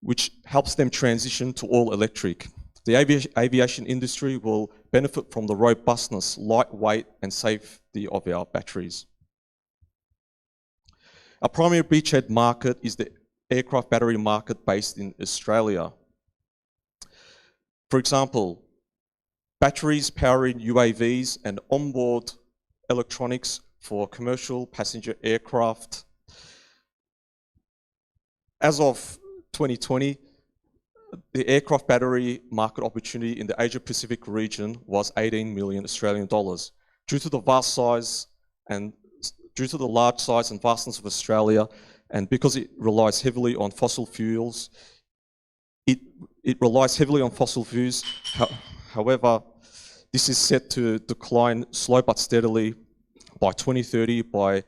[SPEAKER 13] which helps them transition to all electric. The aviation industry will benefit from the robustness, lightweight, and safety of our batteries. Our primary beachhead market is the aircraft battery market based in Australia. For example, batteries powering UAVs and onboard electronics for commercial passenger aircraft. As of 2020, the aircraft battery market opportunity in the Asia-Pacific region was 18 million Australian dollars. Due to the vast size and due to the large size and vastness of Australia, and because it relies heavily on fossil fuels, it relies heavily on fossil fuels. However, this is set to decline slow but steadily by 2030 by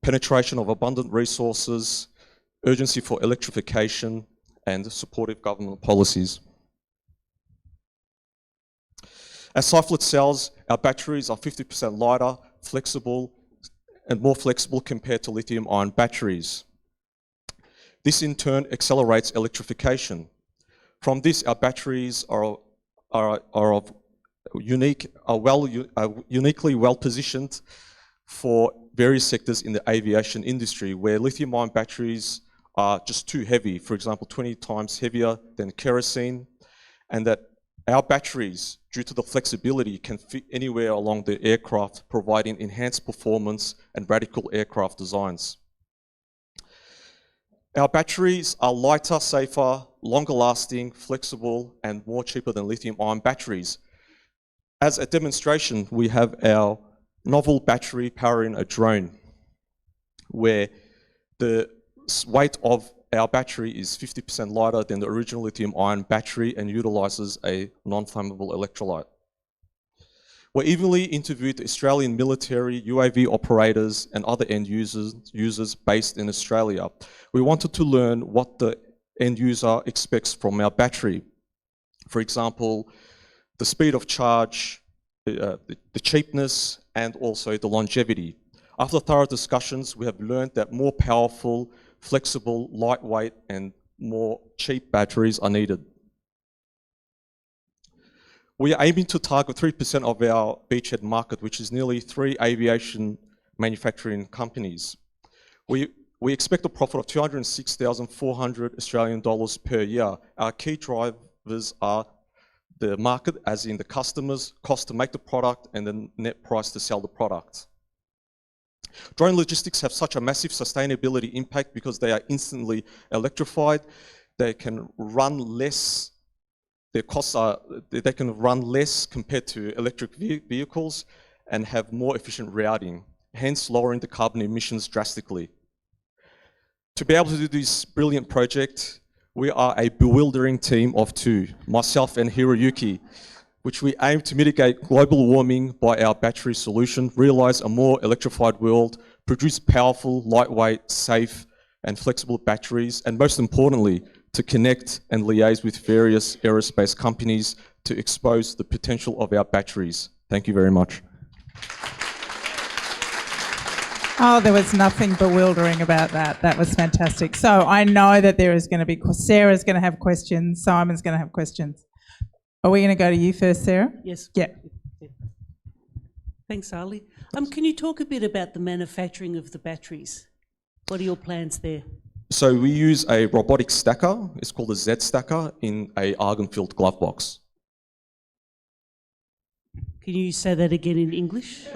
[SPEAKER 13] penetration of abundant resources, urgency for electrification, and supportive government policies. As Cyflet cells, our batteries are 50% lighter, flexible, and more flexible compared to lithium-ion batteries. This in turn accelerates electrification. From this, our batteries are uniquely well positioned for various sectors in the aviation industry, where lithium-ion batteries are just too heavy, for example, 20 times heavier than kerosene, and that our batteries, due to the flexibility, can fit anywhere along the aircraft, providing enhanced performance and radical aircraft designs. Our batteries are lighter, safer, longer lasting, flexible, and more cheaper than lithium-ion batteries. As a demonstration, we have our novel battery powering a drone, where the weight of our battery is 50% lighter than the original lithium-ion battery and utilizes a non-flammable electrolyte. We evenly interviewed the Australian military, UAV operators, and other end users based in Australia. We wanted to learn what the end user expects from our battery. For example, the speed of charge, the cheapness, and also the longevity. After thorough discussions, we have learned that more powerful, flexible, lightweight, and more cheap batteries are needed. We are aiming to target 3% of our beachhead market, which is nearly 3 aviation manufacturing companies. We expect a profit of 206,400 Australian dollars per year. Our key drivers are the market, as in the customers, cost to make the product, and the net price to sell the product. Drone logistics have such a massive sustainability impact because they are instantly electrified. They can run less. Their costs are, they can run less compared to electric vehicles and have more efficient routing, hence lowering the carbon emissions drastically. To be able to do this brilliant project, we are a bewildering team of 2, myself and Hiroyuki, which we aim to mitigate global warming by our battery solution, realize a more electrified world, produce powerful, lightweight, safe, and flexible batteries, and most importantly, to connect and liaise with various aerospace companies to expose the potential of our batteries. Thank you very much.
[SPEAKER 2] Oh, there was nothing bewildering about that. That was fantastic. So I know that there is going to be, Sarah's going to have questions, Simon's going to have questions. Are we going to go to you first, Sarah?
[SPEAKER 3] Yes.
[SPEAKER 2] Yeah.
[SPEAKER 3] Thanks, Ali. Can you talk a bit about the manufacturing of the batteries? What are your plans there?
[SPEAKER 13] So we use a robotic stacker. It's called a Z stacker in a argon-filled glove box.
[SPEAKER 3] Can you say that again in English?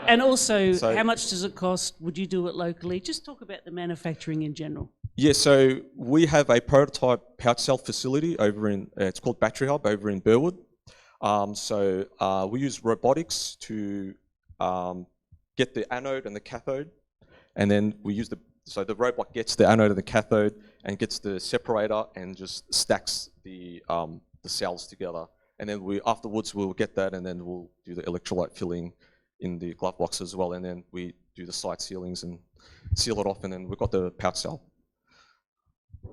[SPEAKER 3] And also, how much does it cost? Would you do it locally? Just talk about the manufacturing in general.
[SPEAKER 13] Yeah, so we have a prototype pouch cell facility over in, it's called Battery Hub over in Burwood. We use robotics to get the anode and the cathode, and then we use so the robot gets the anode and the cathode and gets the separator and just stacks the cells together. And then afterwards we'll get that, and then we'll do the electrolyte filling in the glove box as well, and then we do the side sealings and seal it off, and then we've got the pouch cell.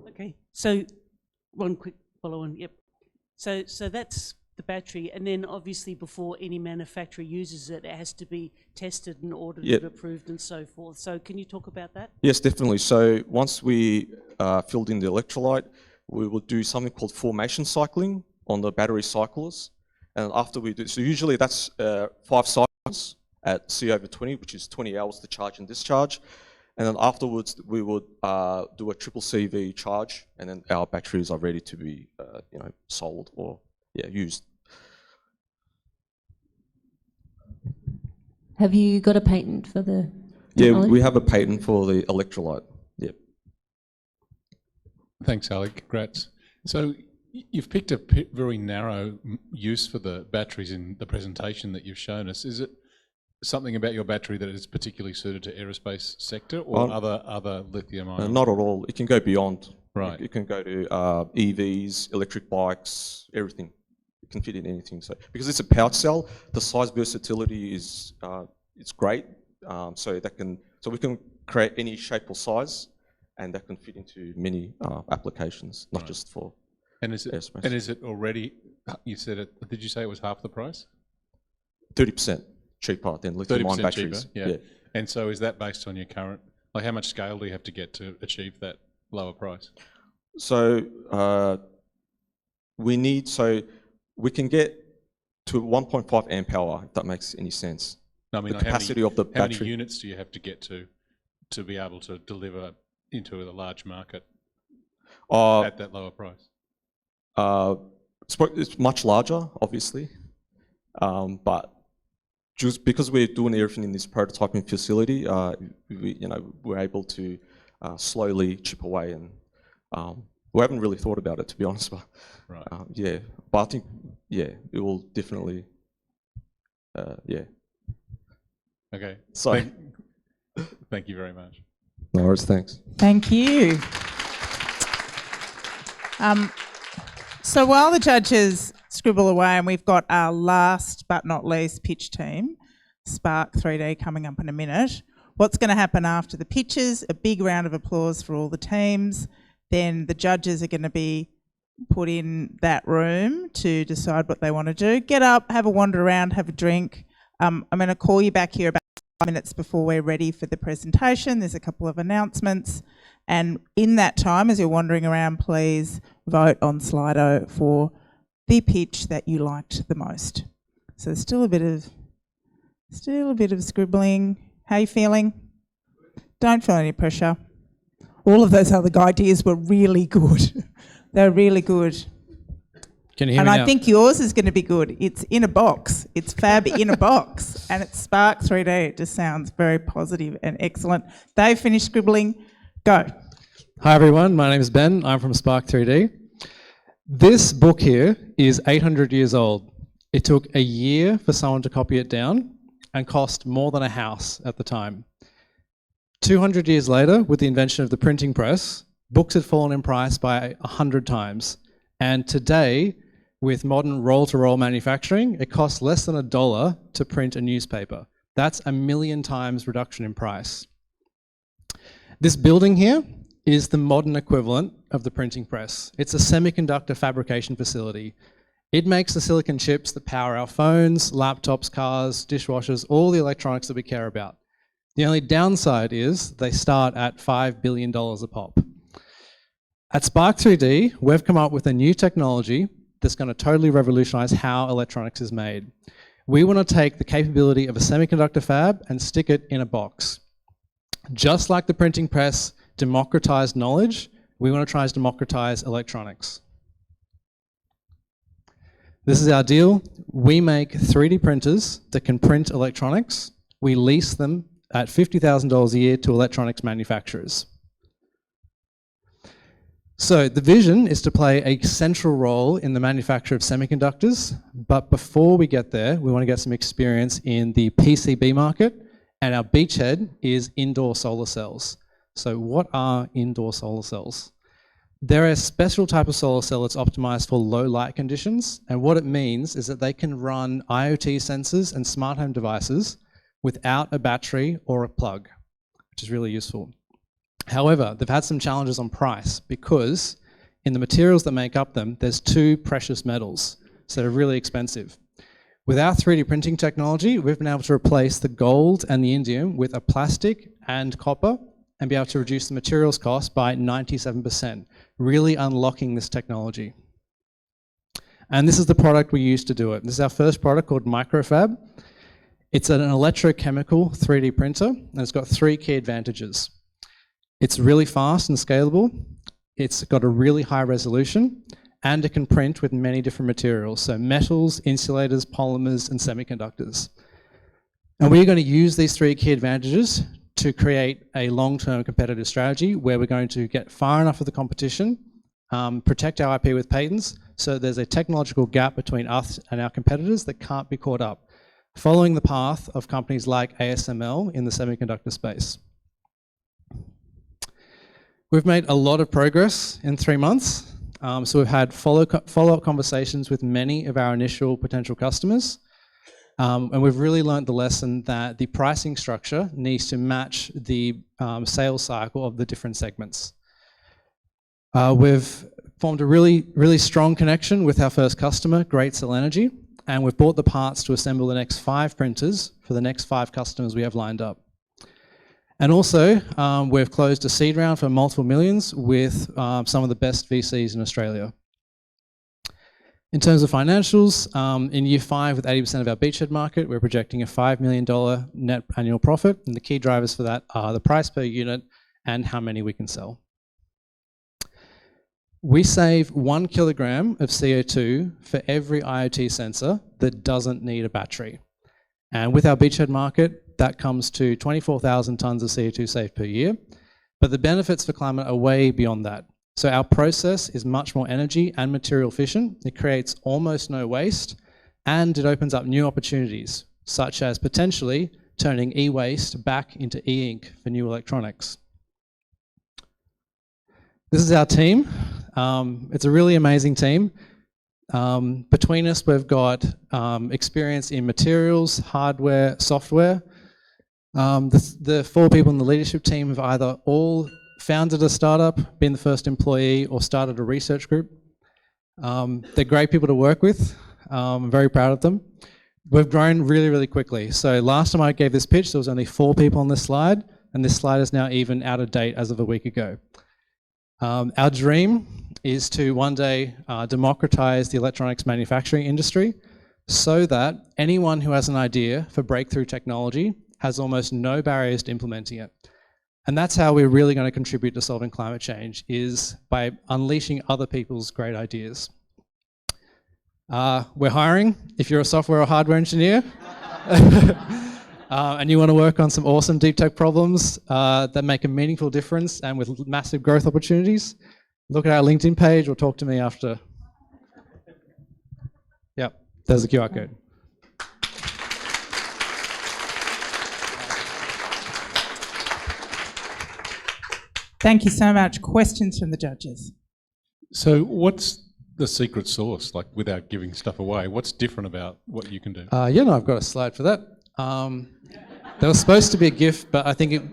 [SPEAKER 3] Okay, so one quick follow-on. Yep. So that's the battery, and then obviously before any manufacturer uses it, it has to be tested and audited,
[SPEAKER 13] Yep.
[SPEAKER 3] approved and so forth. So can you talk about that?
[SPEAKER 13] Yes, definitely. So once we filled in the electrolyte, we will do something called formation cycling on the battery cyclers. And after we do, so usually that's 5 cycles at C over 20, which is 20 hours to charge and discharge. And then afterwards, we would do a triple CV charge, and then our batteries are ready to be, sold or used.
[SPEAKER 5] Have you got a patent for the
[SPEAKER 13] Yeah,
[SPEAKER 5] technology?
[SPEAKER 13] we have a patent for the electrolyte. Yep.
[SPEAKER 4] Thanks, Ali. Congrats. So you've picked a very narrow use for the batteries in the presentation that you've shown us. Is it something about your battery that is particularly suited to aerospace sector or other lithium ion?
[SPEAKER 13] Not at all. It can go beyond.
[SPEAKER 4] Right.
[SPEAKER 13] It can go to EVs, electric bikes, everything. It can fit in anything. So because it's a pouch cell, the size versatility is it's great. So we can create any shape or size, and that can fit into many applications, not just for aerospace.
[SPEAKER 4] And is it already? You said it. Did you say it was half the price?
[SPEAKER 13] 30% cheaper than lithium-ion
[SPEAKER 4] 30%
[SPEAKER 13] batteries.
[SPEAKER 4] cheaper. Yeah. And so is that based on your current? Like, how much scale do you have to get to achieve that lower price?
[SPEAKER 13] So we can get to 1.5 amp hour, if that makes any sense.
[SPEAKER 4] No, I mean,
[SPEAKER 13] the
[SPEAKER 4] like
[SPEAKER 13] capacity of the
[SPEAKER 4] how
[SPEAKER 13] battery.
[SPEAKER 4] many units do you have to get to be able to deliver into the large market at that lower price?
[SPEAKER 13] It's much larger, obviously, but just because we're doing everything in this prototyping facility, we're able to slowly chip away, and we haven't really thought about it, to be honest. But
[SPEAKER 4] right.
[SPEAKER 13] But I think it will definitely,
[SPEAKER 4] Okay.
[SPEAKER 13] So
[SPEAKER 4] thank you very much.
[SPEAKER 13] No worries, thanks.
[SPEAKER 2] Thank you. So while the judges scribble away, and we've got our last but not least pitch team, Spark 3D, coming up in a minute. What's going to happen after the pitches? A big round of applause for all the teams. Then the judges are going to be put in that room to decide what they want to do. Get up, have a wander around, have a drink. I'm going to call you back here about 5 minutes before we're ready for the presentation. There's a couple of announcements. And in that time, as you're wandering around, please vote on Slido for the pitch that you liked the most. So there's still a bit of scribbling. How are you feeling? Don't feel any pressure. All of those other ideas were really good. They're really good.
[SPEAKER 14] Can you hear
[SPEAKER 2] and
[SPEAKER 14] me
[SPEAKER 2] I
[SPEAKER 14] now?
[SPEAKER 2] think yours is going to be good. It's in a box. It's fab in a box. And it's Spark 3D. It just sounds very positive and excellent. They've finished scribbling. Go.
[SPEAKER 14] Hi everyone, my name is Ben. I'm from Spark 3D. This book here is 800 years old. It took a year for someone to copy it down and cost more than a house at the time. 200 years later, with the invention of the printing press, books had fallen in price by 100 times. And today, with modern roll-to-roll manufacturing, it costs less than $1 to print a newspaper. That's 1 million times reduction in price. This building here is the modern equivalent of the printing press. It's a semiconductor fabrication facility. It makes the silicon chips that power our phones, laptops, cars, dishwashers, all the electronics that we care about. The only downside is they start at $5 billion a pop. At Spark 3D, we've come up with a new technology that's going to totally revolutionize how electronics is made. We want to take the capability of a semiconductor fab and stick it in a box. Just like the printing press democratized knowledge, we want to try to democratize electronics. This is our deal. We make 3D printers that can print electronics. We lease them at $50,000 a year to electronics manufacturers. So the vision is to play a central role in the manufacture of semiconductors, but before we get there, we want to get some experience in the PCB market, and our beachhead is indoor solar cells. So what are indoor solar cells? They're a special type of solar cell that's optimized for low light conditions, and what it means is that they can run IoT sensors and smart home devices without a battery or a plug, which is really useful. However, they've had some challenges on price because in the materials that make up them, there's 2 precious metals. so they're really expensive. With our 3D printing technology, we've been able to replace the gold and the indium with a plastic and copper and be able to reduce the materials cost by 97%, really unlocking this technology. And this is the product we use to do it. This is our first product called Microfab. It's an electrochemical 3D printer, and it's got 3 key advantages. It's really fast and scalable. It's got a really high resolution, and it can print with many different materials, so metals, insulators, polymers, and semiconductors. And we're going to use these 3 key advantages to create a long-term competitive strategy where we're going to get far enough of the competition, protect our IP with patents, so there's a technological gap between us and our competitors that can't be caught up, following the path of companies like ASML in the semiconductor space. We've made a lot of progress in 3 months. So we've had follow-up conversations with many of our initial potential customers. And we've really learned the lesson that the pricing structure needs to match the sales cycle of the different segments. We've formed a really strong connection with our first customer, Great Seal Energy, and we've bought the parts to assemble the next 5 printers for the next 5 customers we have lined up. And also, we've closed a seed round for multiple millions with some of the best VCs in Australia. In terms of financials, in year 5 with 80% of our beachhead market, we're projecting a $5 million net annual profit, and the key drivers for that are the price per unit and how many we can sell. We save 1 kilogram of CO2 for every IoT sensor that doesn't need a battery. And with our beachhead market, that comes to 24,000 tonnes of CO2 saved per year. But the benefits for climate are way beyond that. So our process is much more energy and material efficient. It creates almost no waste, and it opens up new opportunities, such as potentially turning e-waste back into e-ink for new electronics. This is our team. It's a really amazing team. Between us, we've got experience in materials, hardware, software. The 4 people in the leadership team have either all founded a startup, been the first employee, or started a research group. They're great people to work with. I'm very proud of them. We've grown really, really quickly. So last time I gave this pitch, there was only 4 people on this slide, and this slide is now even out of date as of a week ago. Our dream is to one day democratize the electronics manufacturing industry so that anyone who has an idea for breakthrough technology has almost no barriers to implementing it. And that's how we're really going to contribute to solving climate change, is by unleashing other people's great ideas. We're hiring. If you're a software or hardware engineer and you want to work on some awesome deep tech problems that make a meaningful difference and with massive growth opportunities, look at our LinkedIn page or talk to me after. Yep, there's the QR code.
[SPEAKER 2] Thank you so much. Questions from the judges?
[SPEAKER 4] So what's the secret sauce, like without giving stuff away? What's different about what you can do?
[SPEAKER 14] Yeah, no, I've got a slide for that. There was supposed to be a GIF, but I think it...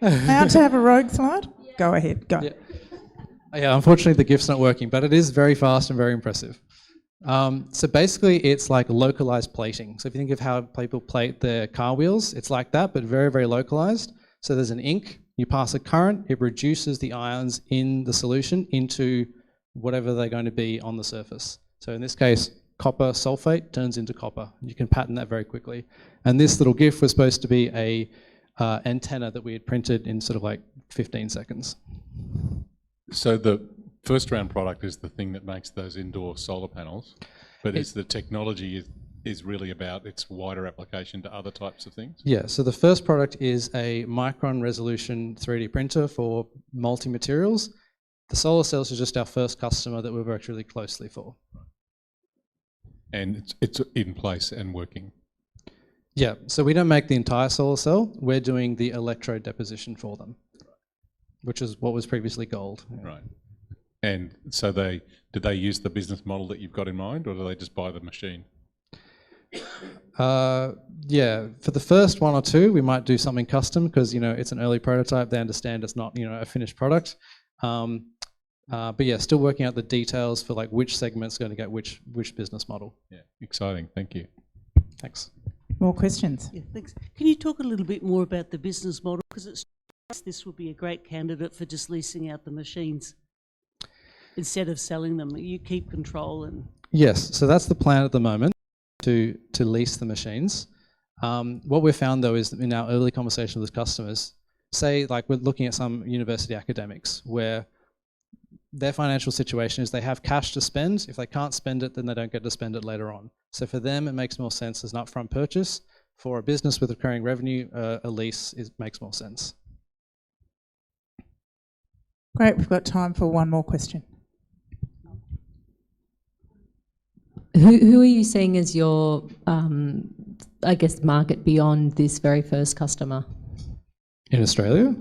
[SPEAKER 2] How to have a rogue slide? Go ahead, go.
[SPEAKER 14] Yeah, unfortunately the GIF's not working, but it is very fast and very impressive. So basically it's like localized plating. So if you think of how people plate their car wheels, it's like that, but very, very localized. So there's an ink, you pass a current, it reduces the ions in the solution into whatever they're going to be on the surface. So in this case, copper sulfate turns into copper. You can pattern that very quickly. And this little GIF was supposed to be a antenna that we had printed in sort of like 15 seconds.
[SPEAKER 4] So the first round product is the thing that makes those indoor solar panels, but is the technology is really about its wider application to other types of things?
[SPEAKER 14] Yeah, so the first product is a micron resolution 3D printer for multi-materials. The solar cells is just our first customer that we've worked really closely for.
[SPEAKER 4] And it's in place and working?
[SPEAKER 14] Yeah, so we don't make the entire solar cell, we're doing the electrode deposition for them, which is what was previously gold.
[SPEAKER 4] Right. And so did they use the business model that you've got in mind, or do they just buy the machine?
[SPEAKER 14] Yeah, for the first 1 or 2, we might do something custom because, you know, it's an early prototype. They understand it's not, you know, a finished product. But yeah, still working out the details for like which segment's going to get which business model.
[SPEAKER 4] Yeah, exciting. Thank you.
[SPEAKER 14] Thanks.
[SPEAKER 2] More questions?
[SPEAKER 3] Yeah, thanks. Can you talk a little bit more about the business model? Because this would be a great candidate for just leasing out the machines instead of selling them. You keep control and...
[SPEAKER 14] Yes, so that's the plan at the moment, to lease the machines. What we've found though is in our early conversation with customers, say like we're looking at some university academics where their financial situation is they have cash to spend. If they can't spend it, then they don't get to spend it later on. So for them, it makes more sense as an upfront purchase. For a business with recurring revenue, a lease makes more sense.
[SPEAKER 2] Great, we've got time for one more question.
[SPEAKER 5] Who are you seeing as your, I guess, market beyond this very first customer?
[SPEAKER 14] In Australia?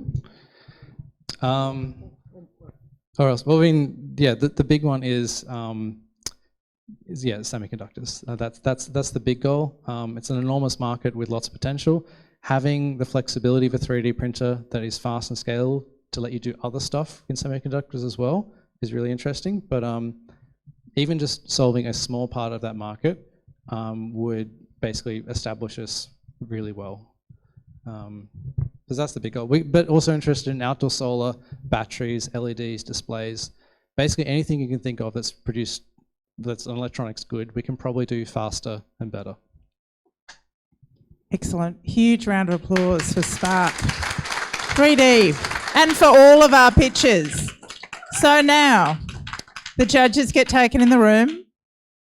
[SPEAKER 14] Or else? Well, I mean, yeah, the big one is semiconductors. That's the big goal. It's an enormous market with lots of potential. Having the flexibility of a 3D printer that is fast and scalable to let you do other stuff in semiconductors as well is really interesting. But even just solving a small part of that market would basically establish us really well. Because that's the big goal. But also interested in outdoor solar, batteries, LEDs, displays, basically anything you can think of that's produced, that's an electronics good, we can probably do faster and better.
[SPEAKER 2] Excellent. Huge round of applause for Spark 3D and for all of our pitches. So now the judges get taken in the room.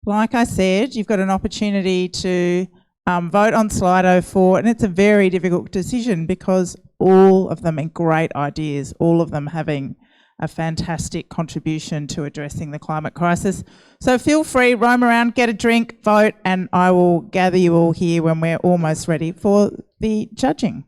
[SPEAKER 2] Like I said, you've got an opportunity to vote on Slido 4, and it's a very difficult decision because all of them are great ideas, all of them having a fantastic contribution to addressing the climate crisis. So feel free, roam around, get a drink, vote, and I will gather you all here when we're almost ready for the judging.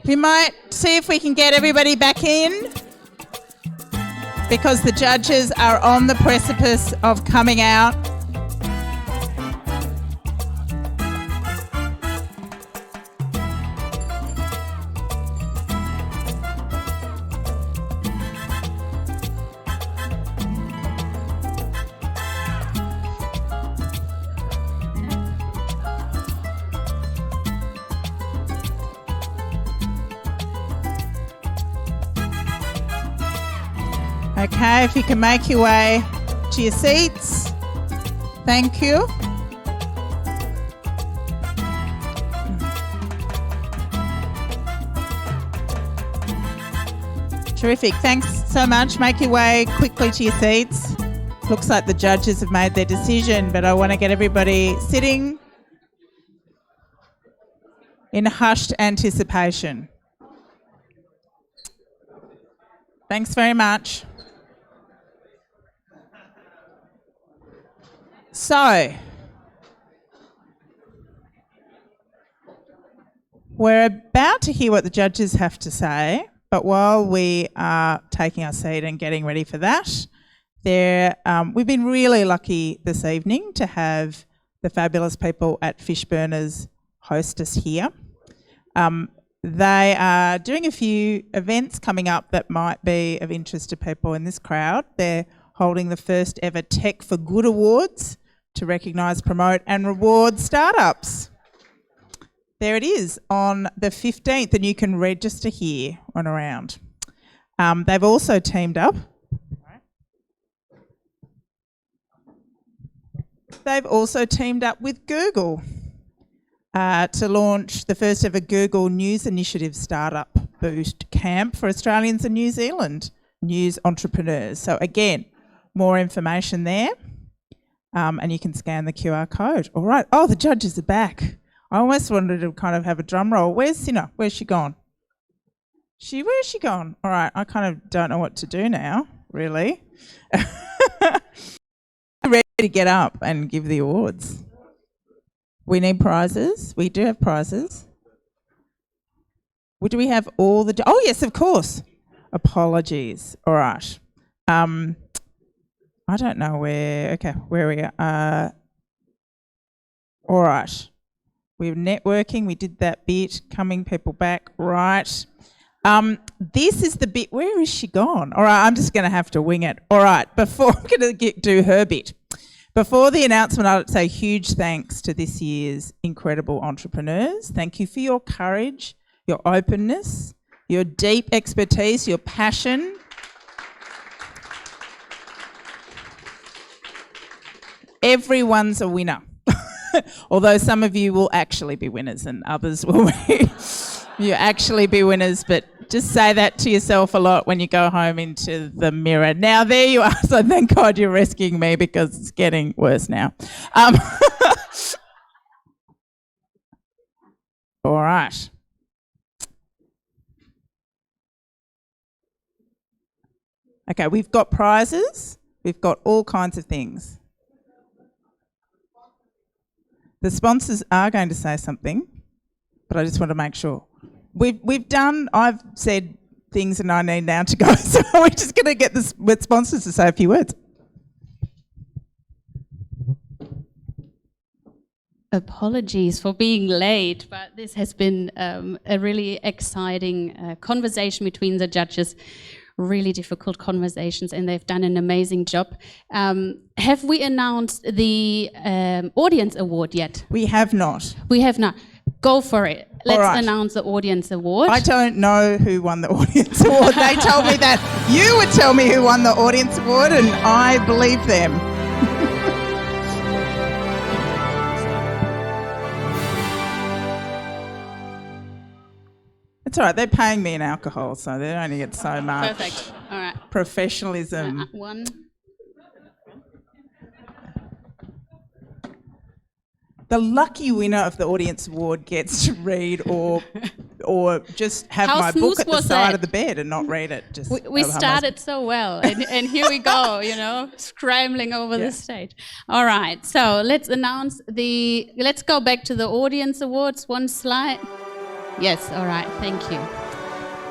[SPEAKER 2] We might see if we can get everybody back in, because the judges are on the precipice of coming out. Okay, if you can make your way to your seats. Thank you. Terrific. Thanks so much. Make your way quickly to your seats. Looks like the judges have made their decision, but I want to get everybody sitting in hushed anticipation. Thanks very much. So, we're about to hear what the judges have to say, but while we are taking our seat and getting ready for that, we've been really lucky this evening to have the fabulous people at Fishburners host us here. They are doing a few events coming up that might be of interest to people in this crowd. They're holding the first ever Tech for Good Awards to recognise, promote and reward startups. There it is on the 15th, and you can register here on around. They've also teamed up. They've also teamed up with Google to launch the first ever Google News Initiative Startup Boost Camp for Australians and New Zealand news entrepreneurs. So again, more information there. And you can scan the QR code. All right. Oh, the judges are back. I almost wanted to kind of have a drum roll. Where's Sinner? Where's she gone? Where's she gone? All right. I kind of don't know what to do now, really. Ready to get up and give the awards. We need prizes. We do have prizes. Do we have all the... Oh, yes, of course. Apologies. All right. I don't know where... Okay, where we are. All right. We're networking. We did that bit. Coming people back. Right. This is the bit... Where is she gone? All right, I'm just going to have to wing it. All right, before I'm going to do her bit. Before the announcement, I'd say huge thanks to this year's incredible entrepreneurs. Thank you for your courage, your openness, your deep expertise, your passion. Everyone's a winner. Although some of you will actually be winners and others will you actually be winners, but just say that to yourself a lot when you go home into the mirror. Now, there you are. So thank God you're rescuing me, because it's getting worse now. All right. Okay, we've got prizes. We've got all kinds of things. The sponsors are going to say something, but I just want to make sure. I've said things and I need now to go, so we're just going to get the sponsors to say a few words.
[SPEAKER 1] Apologies for being late, but this has been a really exciting conversation between the judges. Really difficult conversations, and they've done an amazing job. Have we announced the audience award yet?
[SPEAKER 2] We have not.
[SPEAKER 1] We have not. Go for it. Let's announce the audience award.
[SPEAKER 2] I don't know who won the audience award. They told me that you would tell me who won the audience award, and I believe them. It's all right. They're paying me in alcohol, so they only get so much.
[SPEAKER 1] Perfect. All right.
[SPEAKER 2] Professionalism.
[SPEAKER 1] One.
[SPEAKER 2] The lucky winner of the audience award gets to read or just have my book at the side of the bed and not read it. Just
[SPEAKER 1] we started so well, and here we go, scrambling over the stage. All right, so let's go back to the audience awards. One slide. Yes, all right, thank you.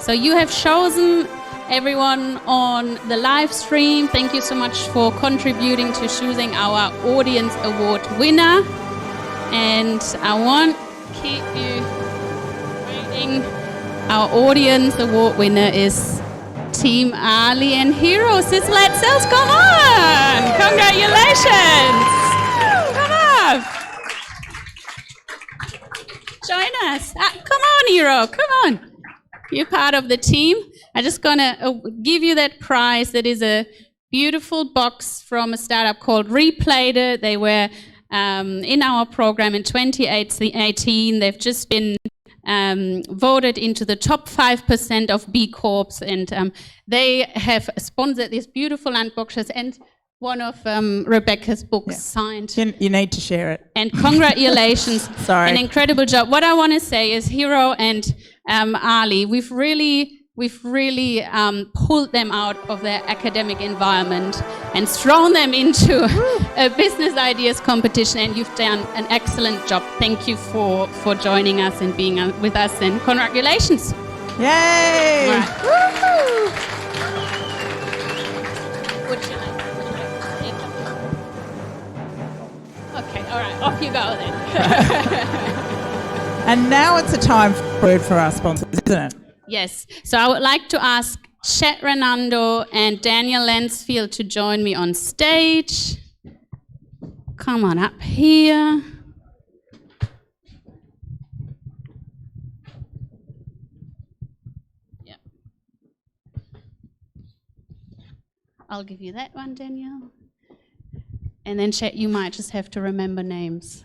[SPEAKER 1] So you have chosen everyone on the live stream. Thank you so much for contributing to choosing our Audience Award winner. And I won't keep you waiting. Our Audience Award winner is Team Ali and Hero. Sizzlet Cells, come on! Congratulations! Come on! Join us. Come on, Hero, come on. You're part of the team. I'm just gonna give you that prize. That is a beautiful box from a startup called Replater. They were in our program in 2018. They've just been voted into the top 5% of B Corps, and they have sponsored these beautiful lunchboxes and one of Rebecca's books signed.
[SPEAKER 2] You need to share it.
[SPEAKER 1] And congratulations.
[SPEAKER 2] Sorry.
[SPEAKER 1] An incredible job. What I want to say is Hero and Ali, we've really pulled them out of their academic environment and thrown them into a business ideas competition, and you've done an excellent job. Thank you for joining us and being with us, and congratulations.
[SPEAKER 2] Yay!
[SPEAKER 1] All right. Woo-hoo! Would you like? Okay, all right, off you go then.
[SPEAKER 2] And now it's a time for our sponsors, isn't it?
[SPEAKER 1] Yes, so I would like to ask Chet Renando and Daniel Lansfield to join me on stage. Come on up here. Yeah. I'll give you that one, Daniel. And then Chet, you might just have to remember names.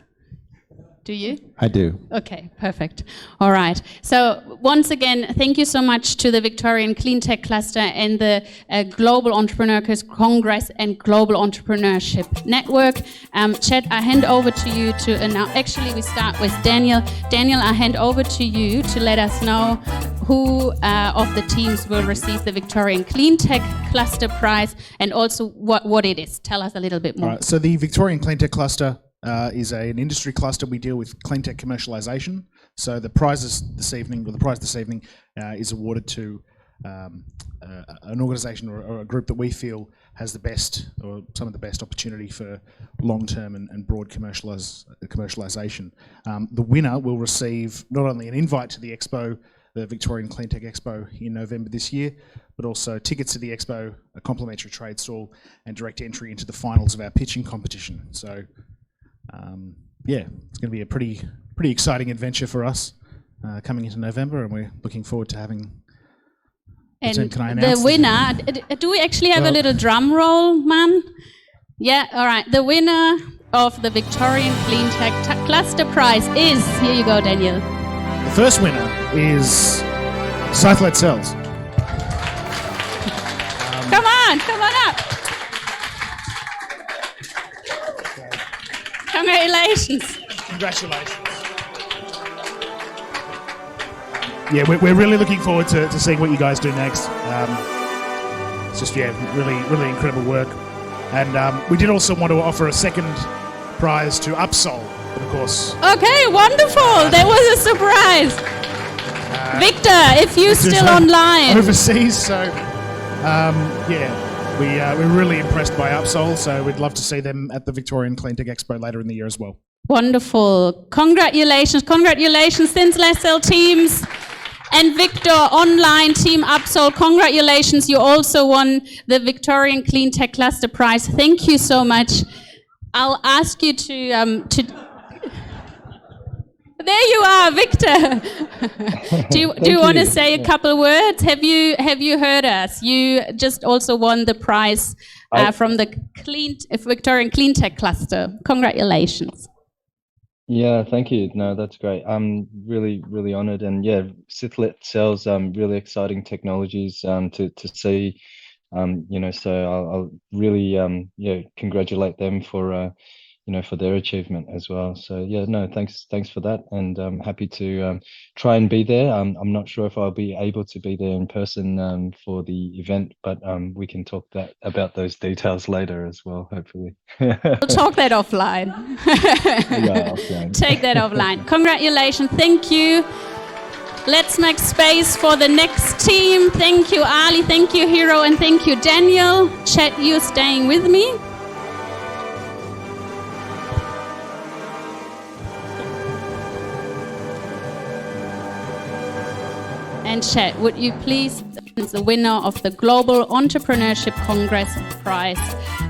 [SPEAKER 1] Do you?
[SPEAKER 15] I do.
[SPEAKER 1] Okay, perfect. All right. So once again, thank you so much to the Victorian Cleantech Cluster and the Global Entrepreneurs Congress and Global Entrepreneurship Network. Chet, I hand over to you to announce. Actually, we start with Daniel. Daniel, I hand over to you to let us know who of the teams will receive the Victorian Cleantech Cluster Prize, and also what it is. Tell us a little bit more.
[SPEAKER 16] All right, so the Victorian Cleantech Cluster is an industry cluster. We deal with cleantech commercialisation. So the prize this evening is awarded to an organisation or a group that we feel has the best or some of the best opportunity for long-term and broad commercialisation. The winner will receive not only an invite to the Expo, the Victorian Cleantech Expo in November this year, but also tickets to the Expo, a complimentary trade stall, and direct entry into the finals of our pitching competition. So, yeah, it's going to be a pretty exciting adventure for us coming into November, and we're looking forward to having.
[SPEAKER 1] And
[SPEAKER 16] can I announce
[SPEAKER 1] the winner, do we actually have a little drum roll, man? Yeah, all right. The winner of the Victorian Cleantech Cluster Prize is, here you go, Daniel.
[SPEAKER 16] The first winner is ClimateLaunchpad Cells.
[SPEAKER 1] Come on up. Congratulations.
[SPEAKER 16] Congratulations. Yeah, we're really looking forward to seeing what you guys do next. It's just, really incredible work. And we did also want to offer a second prize to Upsol, of course.
[SPEAKER 1] Okay, wonderful. That was a surprise. Victor, if you're still online.
[SPEAKER 16] Overseas, so we're really impressed by Upsol, so we'd love to see them at the Victorian Cleantech Expo later in the year as well.
[SPEAKER 1] Wonderful. Congratulations, Sinslasel teams. And Victor, online team Upsol, congratulations. You also won the Victorian Cleantech Cluster Prize. Thank you so much. I'll ask you to there you are, Victor. do you want to say a couple of words? Have you heard us? You just also won the prize from the Victorian Cleantech Cluster. Congratulations.
[SPEAKER 7] Yeah, thank you. No, that's great. I'm really honoured, and yeah, ClimateLaunchpad sells really exciting technologies to see. So I'll really congratulate them for for their achievement as well. So yeah, no, thanks for that, and I'm happy to try and be there. I'm not sure if I'll be able to be there in person for the event, but we can talk about those details later as well, hopefully.
[SPEAKER 1] We'll talk that offline.
[SPEAKER 7] Yeah, offline.
[SPEAKER 1] Take that offline. Congratulations. Thank you. Let's make space for the next team. Thank you, Ali. Thank you, Hero. And thank you, Daniel. Chet, you staying with me. And Chet, would you please announce the winner of the Global Entrepreneurship Congress Prize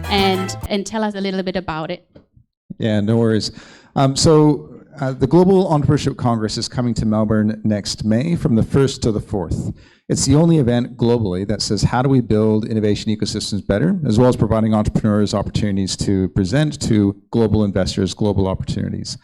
[SPEAKER 1] and tell us a little bit about it?
[SPEAKER 15] Yeah, no worries. The Global Entrepreneurship Congress is coming to Melbourne next May from the 1st to the 4th. It's the only event globally that says how do we build innovation ecosystems better, as well as providing entrepreneurs opportunities to present to global investors, global opportunities.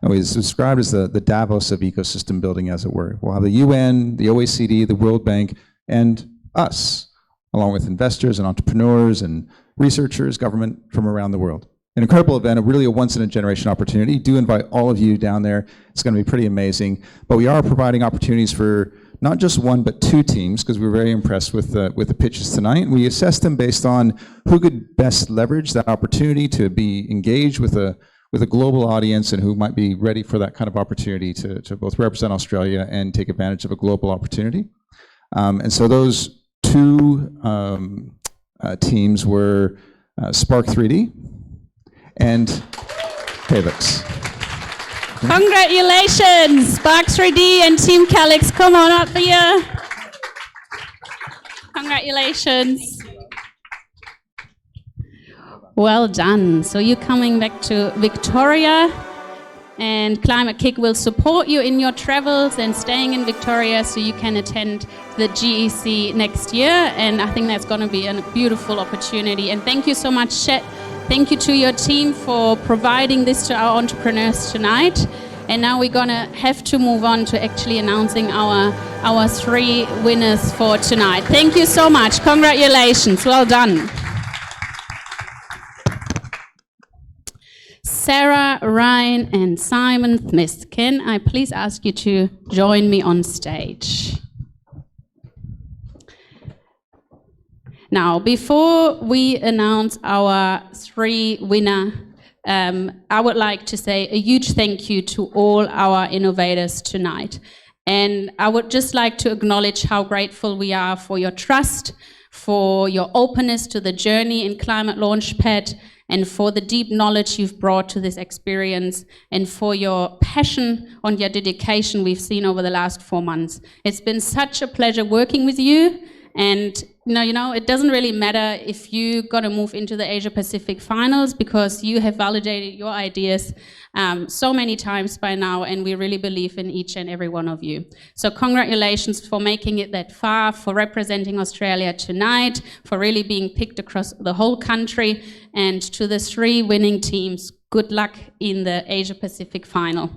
[SPEAKER 15] And it's described as the Davos of ecosystem building, as it were. We'll have the UN, the OECD, the World Bank, and us, along with investors and entrepreneurs and researchers, government from around the world. An incredible event, really a once-in-a-generation opportunity. Do invite all of you down there. It's going to be pretty amazing. But we are providing opportunities for not just one, but two teams, because we were very impressed with the pitches tonight. We assessed them based on who could best leverage that opportunity to be engaged with a global audience and who might be ready for that kind of opportunity to both represent Australia and take advantage of a global opportunity. And so those two teams were Spark 3D and Calyx.
[SPEAKER 1] Congratulations, Spark 3D and Team Calyx. Come on up here. Congratulations. Well done. So you're coming back to Victoria, and Climate Kick will support you in your travels and staying in Victoria so you can attend the GEC next year. And I think that's going to be a beautiful opportunity. And thank you so much, Chet. Thank you to your team for providing this to our entrepreneurs tonight. And now we're going to have to move on to actually announcing our three winners for tonight. Thank you so much. Congratulations. Well done. Sarah, Ryan, and Simon Smith, can I please ask you to join me on stage? Now, before we announce our three winner, I would like to say a huge thank you to all our innovators tonight. And I would just like to acknowledge how grateful we are for your trust, for your openness to the journey in Climate Launchpad, and for the deep knowledge you've brought to this experience, and for your passion and your dedication we've seen over the last 4 months. It's been such a pleasure working with you, and you know, it doesn't really matter if you're going to move into the Asia Pacific finals, because you have validated your ideas so many times by now, and we really believe in each and every one of you. So congratulations for making it that far, for representing Australia tonight, for really being picked across the whole country, and to the three winning teams, good luck in the Asia Pacific final.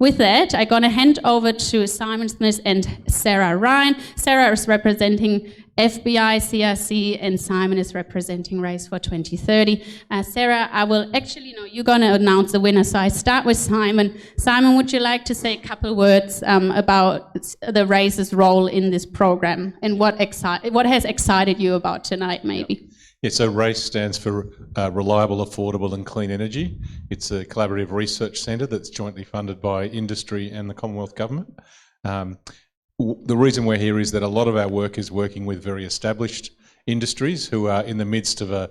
[SPEAKER 1] With that, I'm going to hand over to Simon Smith and Sarah Ryan. Sarah is representing FBI, CRC, and Simon is representing Race for 2030. Sarah, I will actually, you're going to announce the winner, so I start with Simon. Simon, would you like to say a couple words about the Race's role in this program, and what has excited you about tonight, maybe?
[SPEAKER 4] Yeah, so RACE stands for Reliable, Affordable and Clean Energy. It's a collaborative research centre that's jointly funded by industry and the Commonwealth Government. The reason we're here is that a lot of our work is working with very established industries who are in the midst of a,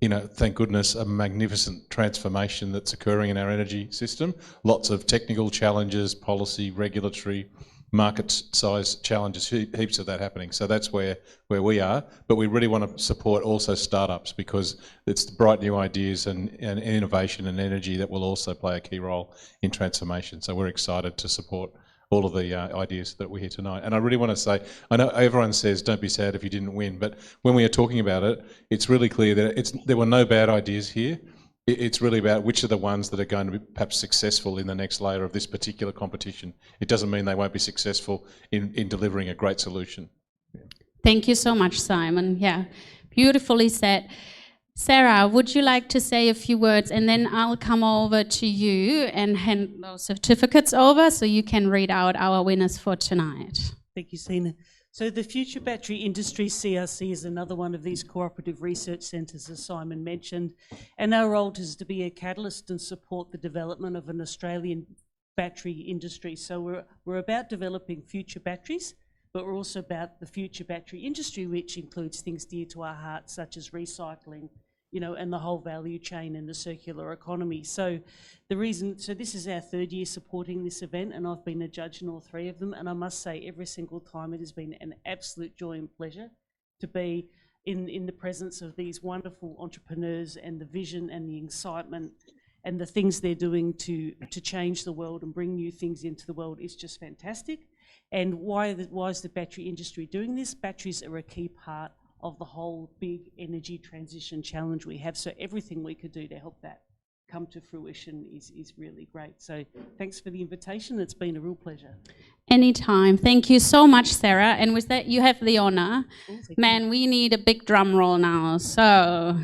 [SPEAKER 4] thank goodness, a magnificent transformation that's occurring in our energy system. Lots of technical challenges, policy, regulatory, market size challenges, heaps of that happening. So that's where we are. But we really want to support also startups, because it's bright new ideas and innovation and energy that will also play a key role in transformation. So we're excited to support all of the ideas that we hear tonight. And I really want to say, I know everyone says don't be sad if you didn't win, but when we are talking about it, it's really clear that there were no bad ideas here. It's really about which are the ones that are going to be perhaps successful in the next layer of this particular competition. It doesn't mean they won't be successful in delivering a great solution. Yeah.
[SPEAKER 1] Thank you so much, Simon. Yeah, beautifully said. Sarah, would you like to say a few words, and then I'll come over to you and hand those certificates over so you can read out our winners for tonight.
[SPEAKER 3] Thank you, Sina. So the Future Battery Industry CRC is another one of these cooperative research centres, as Simon mentioned, and our role is to be a catalyst and support the development of an Australian battery industry. So we're about developing future batteries, but we're also about the future battery industry, which includes things dear to our hearts, such as recycling, you know, and the whole value chain and the circular economy. So this is our third year supporting this event, and I've been a judge in all three of them, and I must say every single time it has been an absolute joy and pleasure to be in the presence of these wonderful entrepreneurs, and the vision and the excitement and the things they're doing to change the world and bring new things into the world is just fantastic. And why is the battery industry doing this? Batteries are a key part of the whole big energy transition challenge we have. So everything we could do to help that come to fruition is really great. So thanks for the invitation. It's been a real pleasure.
[SPEAKER 1] Anytime. Thank you so much, Sarah. And with that, you have the honor. Man, we need a big drum roll now. So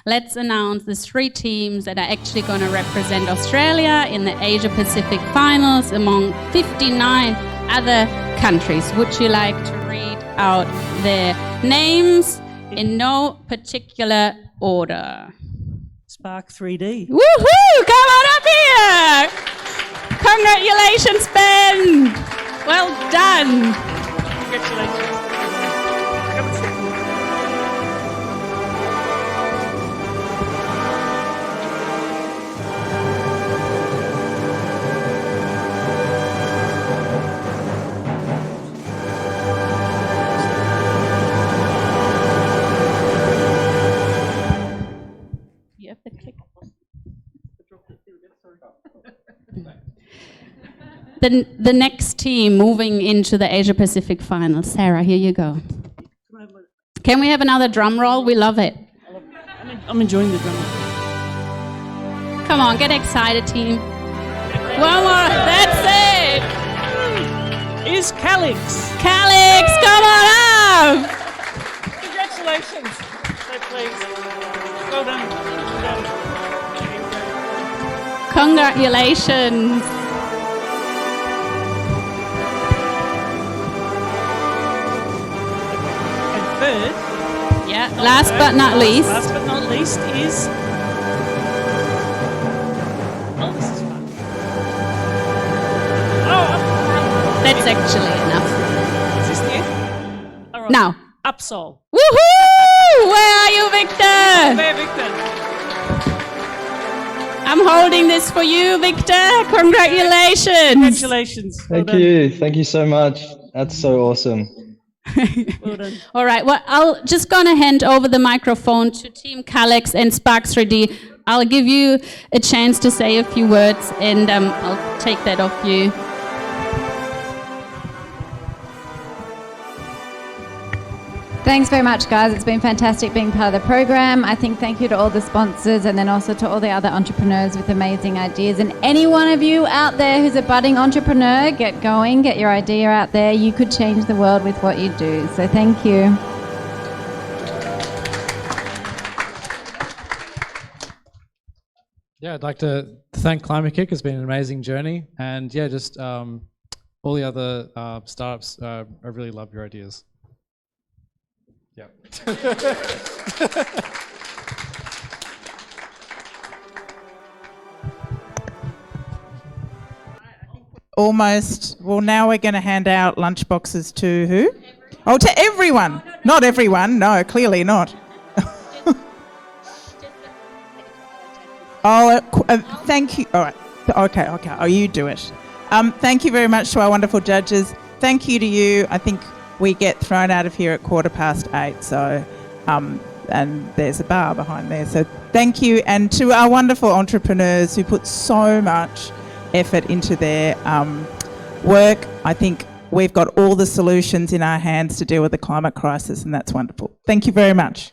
[SPEAKER 1] let's announce the 3 teams that are actually going to represent Australia in the Asia Pacific finals among 59 other countries. Would you like to read out their names in no particular order?
[SPEAKER 3] Spark 3D.
[SPEAKER 1] Woohoo! Come on up here! Congratulations, Ben! Well done!
[SPEAKER 3] Congratulations.
[SPEAKER 1] You have to click. The next team moving into the Asia Pacific final. Sarah, here you go. Can we have another drum roll? We love it.
[SPEAKER 3] I'm enjoying the drum roll.
[SPEAKER 1] Come on, get excited, team. One more. That's it.
[SPEAKER 3] Is Calix.
[SPEAKER 1] Calix, come on up.
[SPEAKER 3] Congratulations. So pleased. Well done.
[SPEAKER 1] Congratulations.
[SPEAKER 3] Third.
[SPEAKER 1] Yeah, last but not least.
[SPEAKER 3] Last but not least is... Oh, this is fun.
[SPEAKER 1] That's actually enough.
[SPEAKER 3] Is this it? All right.
[SPEAKER 1] Now.
[SPEAKER 3] Upsol.
[SPEAKER 1] Woohoo! Where are you, Victor?
[SPEAKER 3] There, Victor.
[SPEAKER 1] I'm holding this for you, Victor. Congratulations.
[SPEAKER 3] Congratulations.
[SPEAKER 7] Thank you. Thank you so much. That's so awesome.
[SPEAKER 3] Well done.
[SPEAKER 1] All right, well, I'll just gonna hand over the microphone to Team Calix and Spark 3D. I'll give you a chance to say a few words, and I'll take that off you.
[SPEAKER 11] Thanks very much, guys. It's been fantastic being part of the program. I think thank you to all the sponsors, and then also to all the other entrepreneurs with amazing ideas. And any one of you out there who's a budding entrepreneur, get going, get your idea out there. You could change the world with what you do. So thank you.
[SPEAKER 14] Yeah, I'd like to thank Climate Kick. It's been an amazing journey. And yeah, just all the other startups, I really love your ideas. Yeah.
[SPEAKER 2] Almost. Well, now we're going to hand out lunch boxes to who? Oh, to everyone. Not everyone. No, clearly not. Thank you. All right. Okay. Oh, you do it. Thank you very much to our wonderful judges. Thank you to you. I think we get thrown out of here at 8:15. So, and there's a bar behind there. So thank you. And to our wonderful entrepreneurs who put so much effort into their work. I think we've got all the solutions in our hands to deal with the climate crisis, and that's wonderful. Thank you very much.